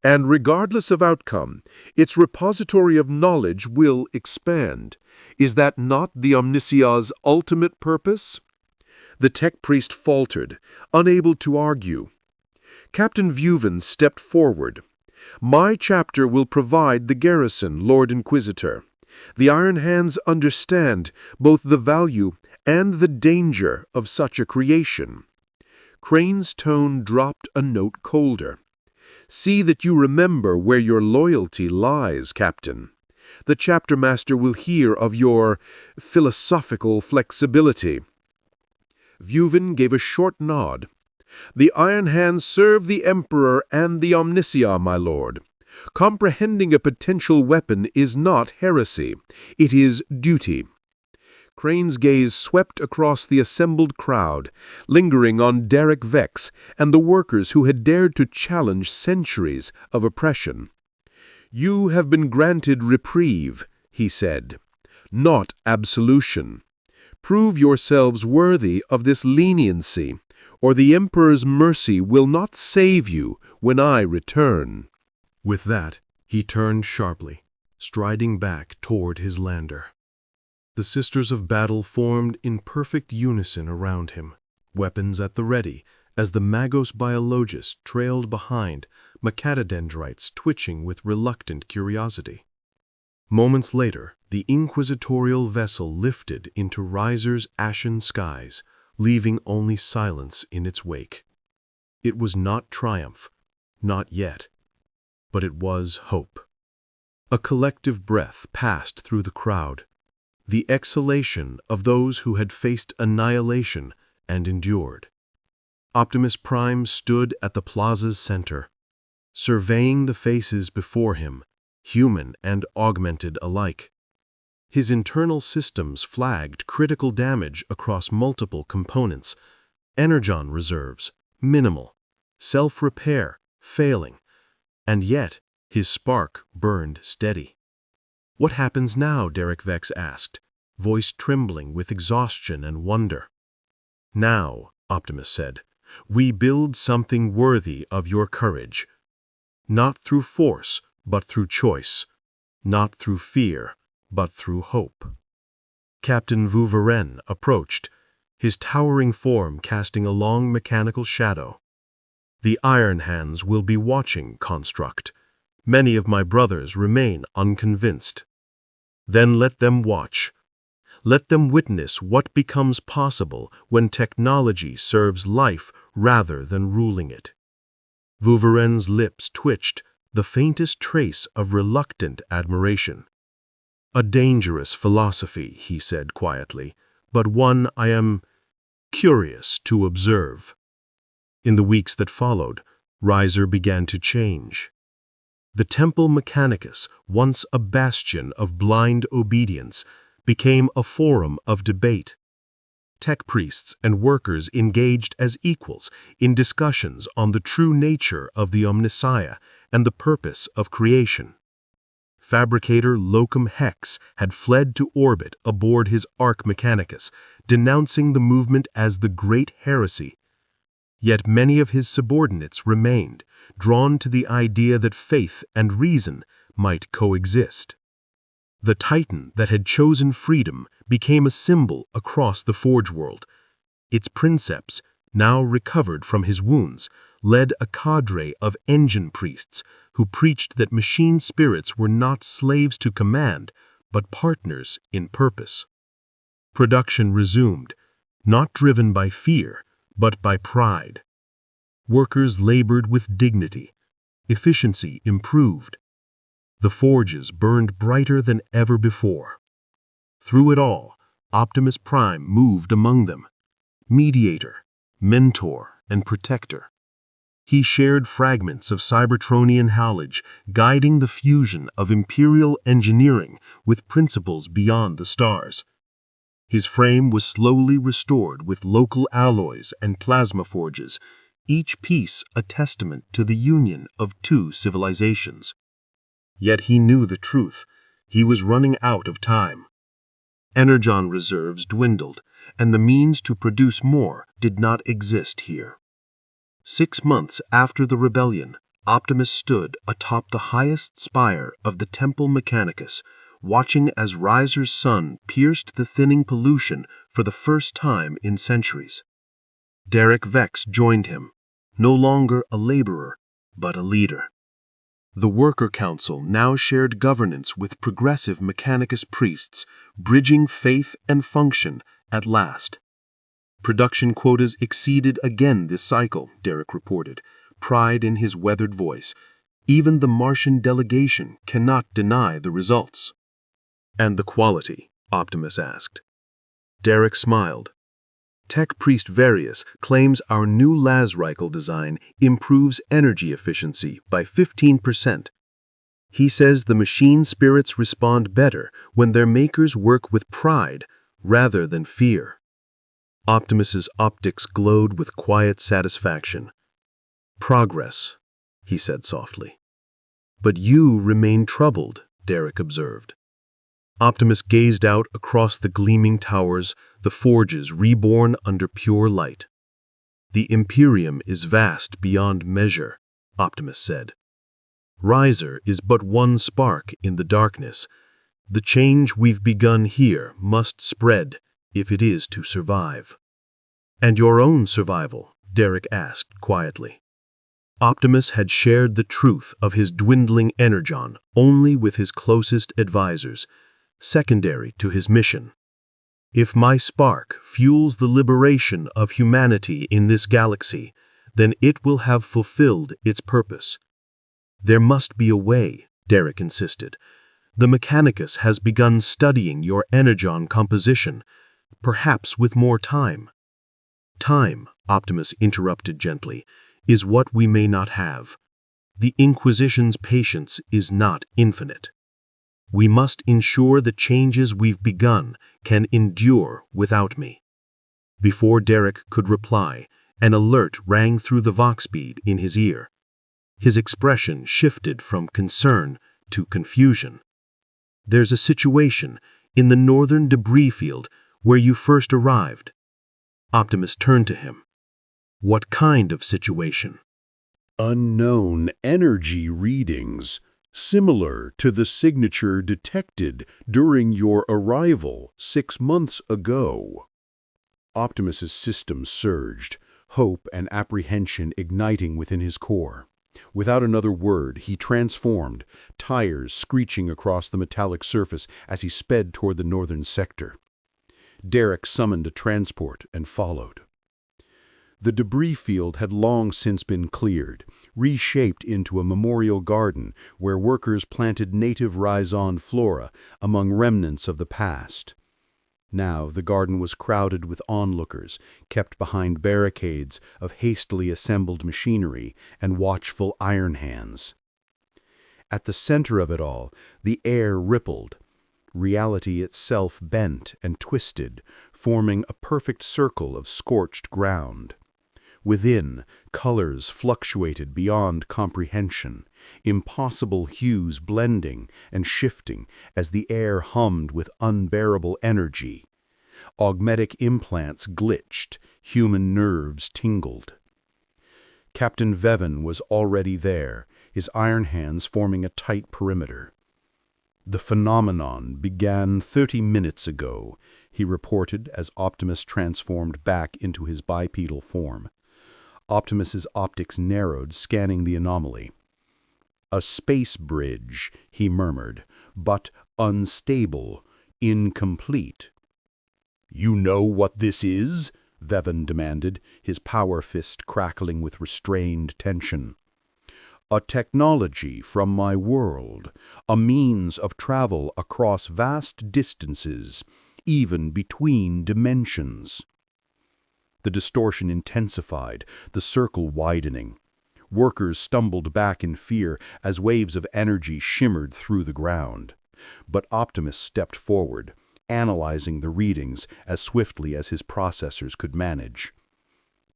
And regardless of outcome, its repository of knowledge will expand. Is that not the Omnissiah's ultimate purpose? The tech priest faltered, unable to argue. Captain Vuven stepped forward. My chapter will provide the garrison, Lord Inquisitor. The Iron Hands understand both the value and the danger of such a creation. Crane's tone dropped a note colder. See that you remember where your loyalty lies, Captain. The chapter master will hear of your philosophical flexibility. Vuven gave a short nod. The Iron Hands serve the Emperor and the Omnissiah, my lord. Comprehending a potential weapon is not heresy. It is duty. Crane's gaze swept across the assembled crowd, lingering on Derek Vex and the workers who had dared to challenge centuries of oppression. You have been granted reprieve, he said, not absolution. Prove yourselves worthy of this leniency, or the Emperor's mercy will not save you when I return. With that, he turned sharply, striding back toward his lander. The Sisters of Battle formed in perfect unison around him, weapons at the ready, as the Magos biologist trailed behind, mechatodendrites twitching with reluctant curiosity. Moments later, the inquisitorial vessel lifted into Riser's ashen skies, leaving only silence in its wake. It was not triumph, not yet, but it was hope. A collective breath passed through the crowd, the exhalation of those who had faced annihilation and endured. Optimus Prime stood at the plaza's center, surveying the faces before him, human and augmented alike. His internal systems flagged critical damage across multiple components, energon reserves, minimal, self-repair, failing, and yet his spark burned steady. What happens now? Derek Vex asked, voice trembling with exhaustion and wonder. Now, Optimus said, we build something worthy of your courage. Not through force, but through choice. Not through fear, but through hope. Captain Vuveren approached, his towering form casting a long mechanical shadow. The Iron Hands will be watching, Construct. Many of my brothers remain unconvinced. Then let them watch. Let them witness what becomes possible when technology serves life rather than ruling it. Vuveren's lips twitched, the faintest trace of reluctant admiration. A dangerous philosophy, he said quietly, but one I am curious to observe. In the weeks that followed, Riser began to change. The Temple Mechanicus, once a bastion of blind obedience, became a forum of debate. Tech priests and workers engaged as equals in discussions on the true nature of the Omnissiah and the purpose of creation. Fabricator Locum Hex had fled to orbit aboard his Arch Mechanicus, denouncing the movement as the Great Heresy. Yet many of his subordinates remained, drawn to the idea that faith and reason might coexist. The Titan that had chosen freedom became a symbol across the Forge world. Its princeps, now recovered from his wounds, led a cadre of engine priests who preached that machine spirits were not slaves to command, but partners in purpose. Production resumed, not driven by fear, but by pride. Workers labored with dignity. Efficiency improved. The forges burned brighter than ever before. Through it all, Optimus Prime moved among them, mediator, mentor, and protector. He shared fragments of Cybertronian knowledge, guiding the fusion of Imperial engineering with principles beyond the stars. His frame was slowly restored with local alloys and plasma forges, each piece a testament to the union of two civilizations. Yet he knew the truth. He was running out of time. Energon reserves dwindled, and the means to produce more did not exist here. 6 months after the rebellion, Optimus stood atop the highest spire of the Temple Mechanicus, watching as Riser's sun pierced the thinning pollution for the first time in centuries. Derek Vex joined him, no longer a laborer, but a leader. The Worker Council now shared governance with progressive Mechanicus priests, bridging faith and function at last. Production quotas exceeded again this cycle, Derek reported, pride in his weathered voice. Even the Martian delegation cannot deny the results. And the quality? Optimus asked. Derek smiled. Tech Priest Various claims our new Lazreichel design improves energy efficiency by 15%. He says the machine spirits respond better when their makers work with pride rather than fear. Optimus's optics glowed with quiet satisfaction. Progress, he said softly. But you remain troubled, Derek observed. Optimus gazed out across the gleaming towers, the forges reborn under pure light. The Imperium is vast beyond measure, Optimus said. Riser is but one spark in the darkness. The change we've begun here must spread if it is to survive. And your own survival? Derek asked quietly. Optimus had shared the truth of his dwindling energon only with his closest advisors, secondary to his mission. If my spark fuels the liberation of humanity in this galaxy, then it will have fulfilled its purpose. There must be a way, Derek insisted. The Mechanicus has begun studying your energon composition, perhaps with more time. Time, Optimus interrupted gently, is what we may not have. The Inquisition's patience is not infinite. We must ensure the changes we've begun can endure without me. Before Derek could reply, an alert rang through the vox bead in his ear. His expression shifted from concern to confusion. There's a situation in the northern debris field where you first arrived. Optimus turned to him. What kind of situation? Unknown energy readings, similar to the signature detected during your arrival 6 months ago. Optimus's system surged, hope and apprehension igniting within his core. Without another word, he transformed, tires screeching across the metallic surface as he sped toward the northern sector. Derek summoned a transport and followed. The debris field had long since been cleared, reshaped into a memorial garden where workers planted native rhizome flora among remnants of the past. Now the garden was crowded with onlookers, kept behind barricades of hastily assembled machinery and watchful iron hands. At the center of it all, the air rippled. Reality itself bent and twisted, forming a perfect circle of scorched ground. Within, colors fluctuated beyond comprehension, impossible hues blending and shifting as the air hummed with unbearable energy. Augmetic implants glitched, human nerves tingled. Captain Vevin was already there, his iron hands forming a tight perimeter. The phenomenon began 30 minutes ago, he reported as Optimus transformed back into his bipedal form. Optimus's optics narrowed, scanning the anomaly. A space bridge, he murmured, but unstable, incomplete. "You know what this is?" Vevin demanded, his power fist crackling with restrained tension. "A technology from my world, a means of travel across vast distances, even between dimensions." The distortion intensified, the circle widening. Workers stumbled back in fear as waves of energy shimmered through the ground. But Optimus stepped forward, analyzing the readings as swiftly as his processors could manage.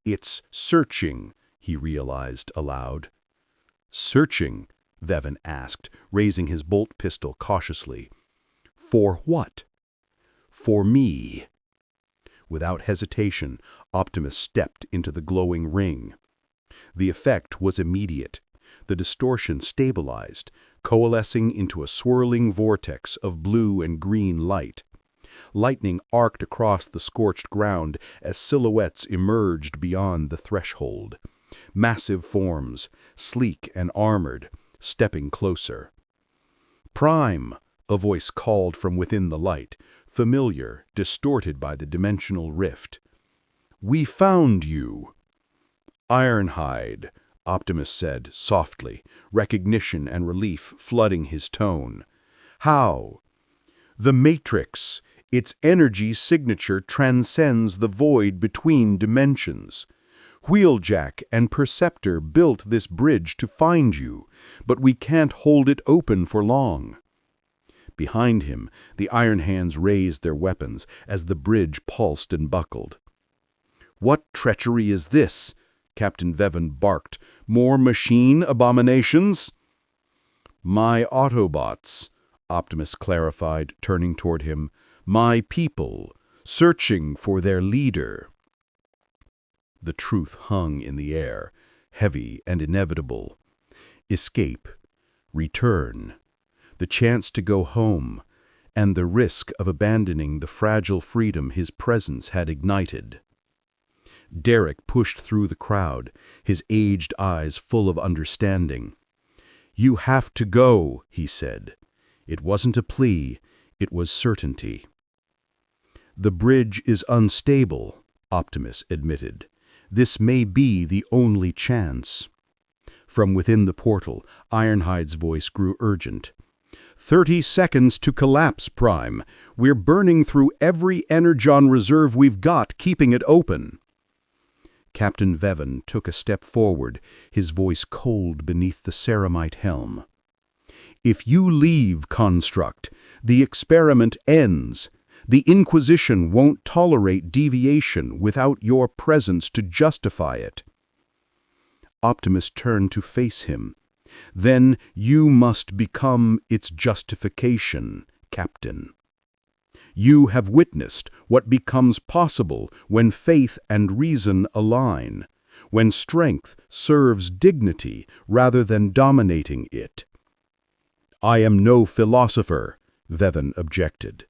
"It's searching," he realized aloud. "Searching?" Vevin asked, raising his bolt pistol cautiously. "For what?" "For me." Without hesitation, Optimus stepped into the glowing ring. The effect was immediate. The distortion stabilized, coalescing into a swirling vortex of blue and green light. Lightning arced across the scorched ground as silhouettes emerged beyond the threshold. Massive forms, sleek and armored, stepping closer. "Prime," a voice called from within the light, familiar, distorted by the dimensional rift. "We found you." "Ironhide," Optimus said, softly, recognition and relief flooding his tone. "How?" "The Matrix. Its energy signature transcends the void between dimensions. Wheeljack and Perceptor built this bridge to find you, but we can't hold it open for long." Behind him, the Iron Hands raised their weapons as the bridge pulsed and buckled. "What treachery is this?" Captain Vevin barked. "More machine abominations?" "My Autobots," Optimus clarified, turning toward him. "My people, searching for their leader." The truth hung in the air, heavy and inevitable. Escape, return, the chance to go home, and the risk of abandoning the fragile freedom his presence had ignited. Derek pushed through the crowd, his aged eyes full of understanding. "You have to go," he said. It wasn't a plea, it was certainty. "The bridge is unstable," Optimus admitted. "This may be the only chance." From within the portal, Ironhide's voice grew urgent. 30 seconds to collapse, Prime. We're burning through every energon reserve we've got, keeping it open." Captain Vevin took a step forward, his voice cold beneath the ceramite helm. "If you leave, Construct, the experiment ends. The Inquisition won't tolerate deviation without your presence to justify it." Optimus turned to face him. "Then you must become its justification, Captain. You have witnessed what becomes possible when faith and reason align, when strength serves dignity rather than dominating it." "I am no philosopher," Vevin objected.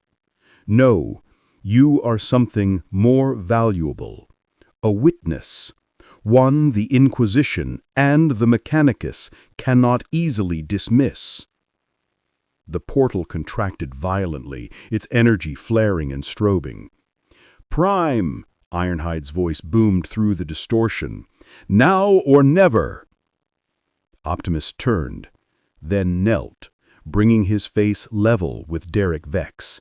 "No, you are something more valuable. A witness. One the Inquisition and the Mechanicus cannot easily dismiss." The portal contracted violently, its energy flaring and strobing. "Prime," Ironhide's voice boomed through the distortion. "Now or never." Optimus turned, then knelt, bringing his face level with Derek Vex.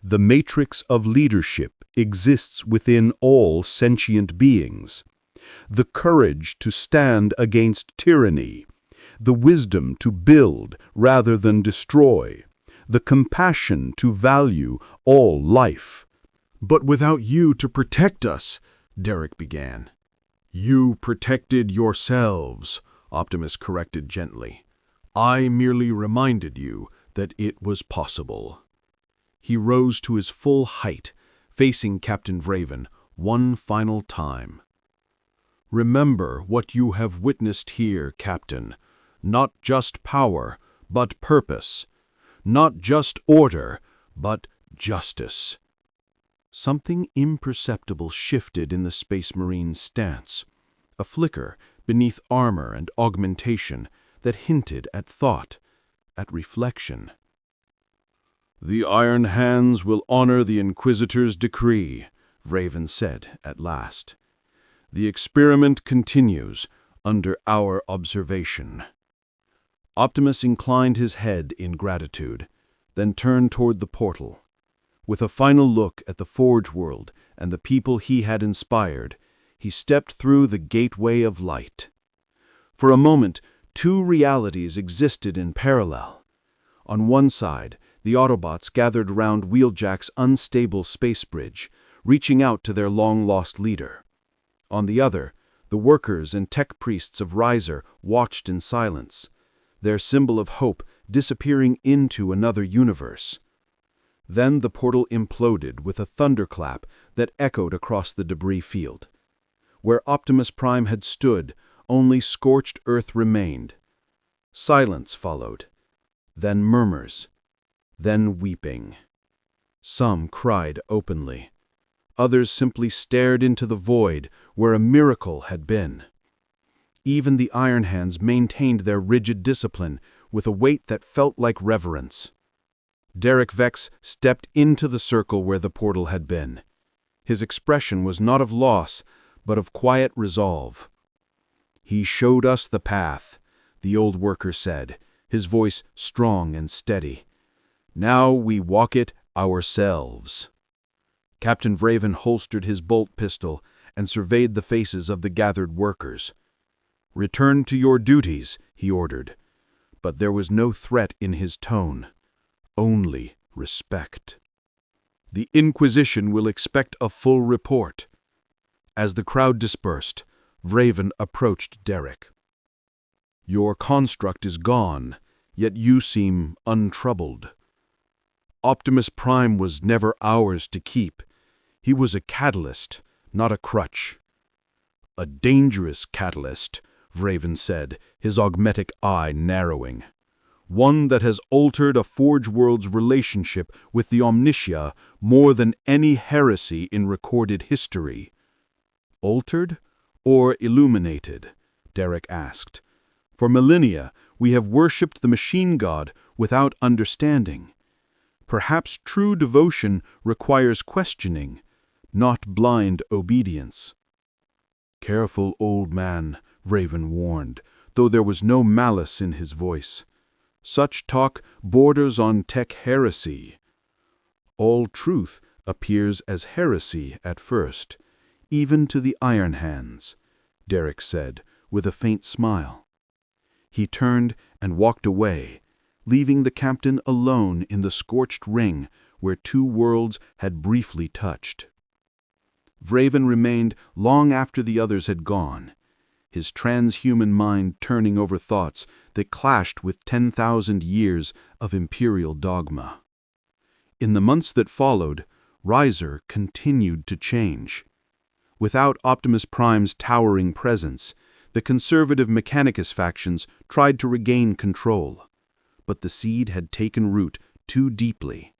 "The matrix of leadership exists within all sentient beings. The courage to stand against tyranny, the wisdom to build rather than destroy, the compassion to value all life." "But without you to protect us," Derek began. "You protected yourselves," Optimus corrected gently. "I merely reminded you that it was possible." He rose to his full height, facing Captain Vraven one final time. "Remember what you have witnessed here, Captain. Not just power, but purpose. Not just order, but justice." Something imperceptible shifted in the Space Marine's stance, a flicker beneath armor and augmentation that hinted at thought, at reflection. "The Iron Hands will honor the Inquisitor's decree," Vraven said at last. "The experiment continues under our observation." Optimus inclined his head in gratitude, then turned toward the portal. With a final look at the Forge World and the people he had inspired, he stepped through the gateway of light. For a moment, two realities existed in parallel. On one side, the Autobots gathered around Wheeljack's unstable space bridge, reaching out to their long-lost leader. On the other, the workers and tech priests of Riser watched in silence, their symbol of hope disappearing into another universe. Then the portal imploded with a thunderclap that echoed across the debris field. Where Optimus Prime had stood, only scorched earth remained. Silence followed, then murmurs, then weeping. Some cried openly. Others simply stared into the void where a miracle had been. Even the Iron Hands maintained their rigid discipline with a weight that felt like reverence. Derek Vex stepped into the circle where the portal had been. His expression was not of loss, but of quiet resolve. "He showed us the path," the old worker said, his voice strong and steady. "Now we walk it ourselves." Captain Vraven holstered his bolt pistol and surveyed the faces of the gathered workers. "Return to your duties," he ordered. But there was no threat in his tone, only respect. "The Inquisition will expect a full report." As the crowd dispersed, Vraven approached Derek. "Your construct is gone, yet you seem untroubled. Optimus Prime was never ours to keep. He was a catalyst, not a crutch." "A dangerous catalyst," Vraven said, his augmetic eye narrowing. "One that has altered a Forge World's relationship with the Omnitia more than any heresy in recorded history." "Altered or illuminated?" Derek asked. "For millennia, we have worshipped the machine god without understanding. Perhaps true devotion requires questioning, not blind obedience." "Careful, old man," Vraven warned, though there was no malice in his voice. "Such talk borders on tech heresy." "All truth appears as heresy at first, even to the Iron Hands," Derek said, with a faint smile. He turned and walked away, leaving the captain alone in the scorched ring where two worlds had briefly touched. Vraven remained long after the others had gone, his transhuman mind turning over thoughts that clashed with 10,000 years of imperial dogma. In the months that followed, Riser continued to change. Without Optimus Prime's towering presence, the conservative Mechanicus factions tried to regain control, but the seed had taken root too deeply.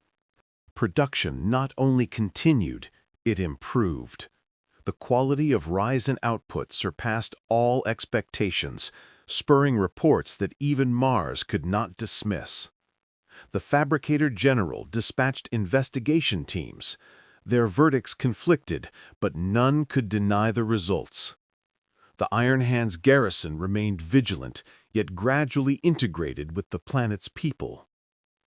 Production not only continued, it improved. The quality of Ryzen output surpassed all expectations, spurring reports that even Mars could not dismiss. The Fabricator General dispatched investigation teams. Their verdicts conflicted, but none could deny the results. The Iron Hands garrison remained vigilant, yet gradually integrated with the planet's people.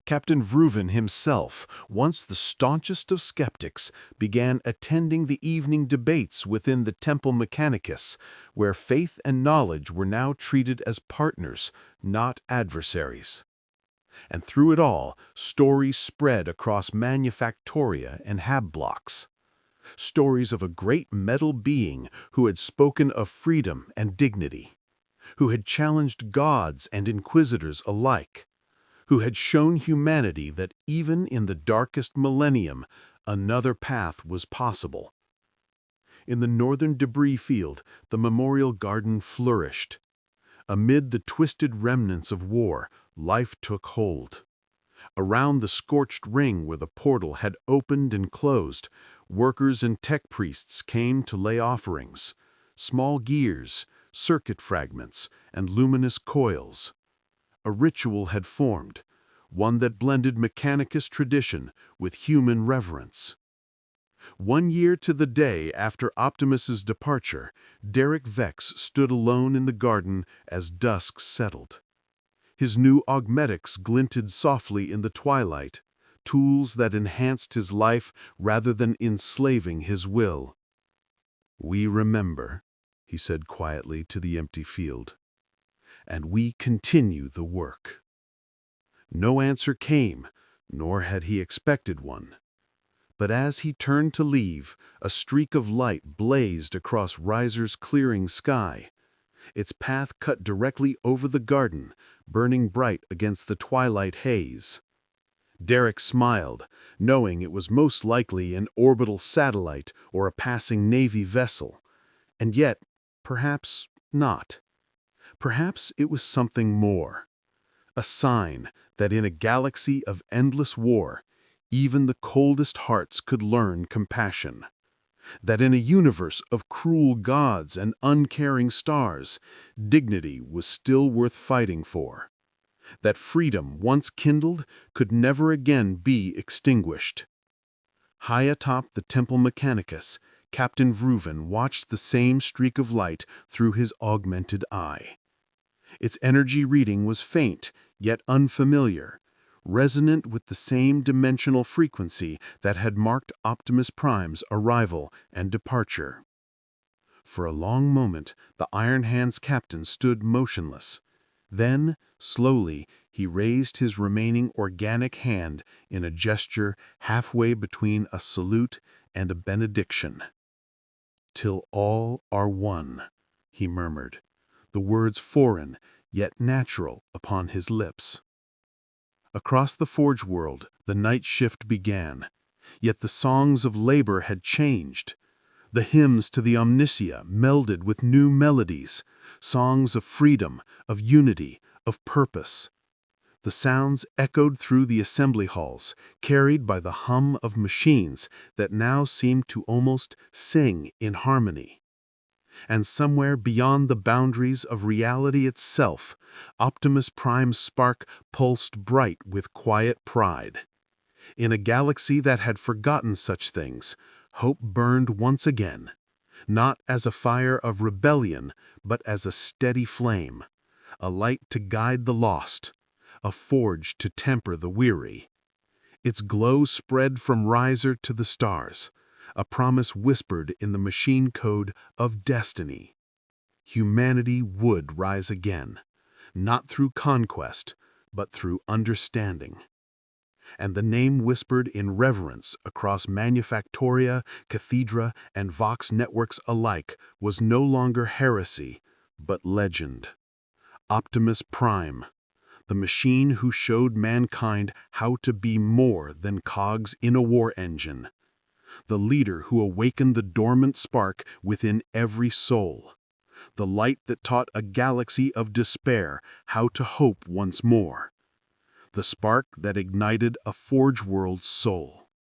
Captain Vraven himself, once the staunchest of skeptics, began attending the evening debates within the Temple Mechanicus, where faith and knowledge were now treated as partners, not adversaries. And through it all, stories spread across Manufactoria and Hab blocks. Stories of a great metal being who had spoken of freedom and dignity, who had challenged gods and inquisitors alike, who had shown humanity that even in the darkest millennium, another path was possible. In the northern debris field, the memorial garden flourished. Amid the twisted remnants of war, life took hold. Around the scorched ring where the portal had opened and closed, workers and tech priests came to lay offerings, small gears, circuit fragments, and luminous coils. A ritual had formed, one that blended Mechanicus tradition with human reverence. 1 year to the day after Optimus's departure, Derek Vex stood alone in the garden as dusk settled. His new augmetics glinted softly in the twilight, tools that enhanced his life rather than enslaving his will. "We remember," he said quietly to the empty field, "and we continue the work." No answer came, nor had he expected one. But as he turned to leave, a streak of light blazed across Riser's clearing sky. Its path cut directly over the garden, burning bright against the twilight haze. Derek smiled, knowing it was most likely an orbital satellite or a passing Navy vessel. And yet, perhaps not. Perhaps it was something more. A sign that in a galaxy of endless war, even the coldest hearts could learn compassion. That in a universe of cruel gods and uncaring stars, dignity was still worth fighting for. That freedom, once kindled, could never again be extinguished. High atop the Temple Mechanicus, Captain Vrooven watched the same streak of light through his augmented eye. Its energy reading was faint, yet unfamiliar, resonant with the same dimensional frequency that had marked Optimus Prime's arrival and departure. For a long moment, the Iron Hand's captain stood motionless. Then, slowly, he raised his remaining organic hand in a gesture halfway between a salute and a benediction. "Till all are one," he murmured, the words foreign yet natural upon his lips. Across the Forge world, the night shift began, yet the songs of labor had changed. The hymns to the Omnicia melded with new melodies, songs of freedom, of unity, of purpose. The sounds echoed through the assembly halls, carried by the hum of machines that now seemed to almost sing in harmony. And somewhere beyond the boundaries of reality itself, Optimus Prime's spark pulsed bright with quiet pride. In a galaxy that had forgotten such things, hope burned once again, not as a fire of rebellion, but as a steady flame, a light to guide the lost, a forge to temper the weary. Its glow spread from Riser to the stars, a promise whispered in the machine code of destiny. Humanity would rise again, not through conquest, but through understanding. And the name whispered in reverence across Manufactoria, Cathedra, and Vox networks alike was no longer heresy, but legend. Optimus Prime, the machine who showed mankind how to be more than cogs in a war engine. The leader who awakened the dormant spark within every soul. The light that taught a galaxy of despair how to hope once more. The spark that ignited a Forge world soul.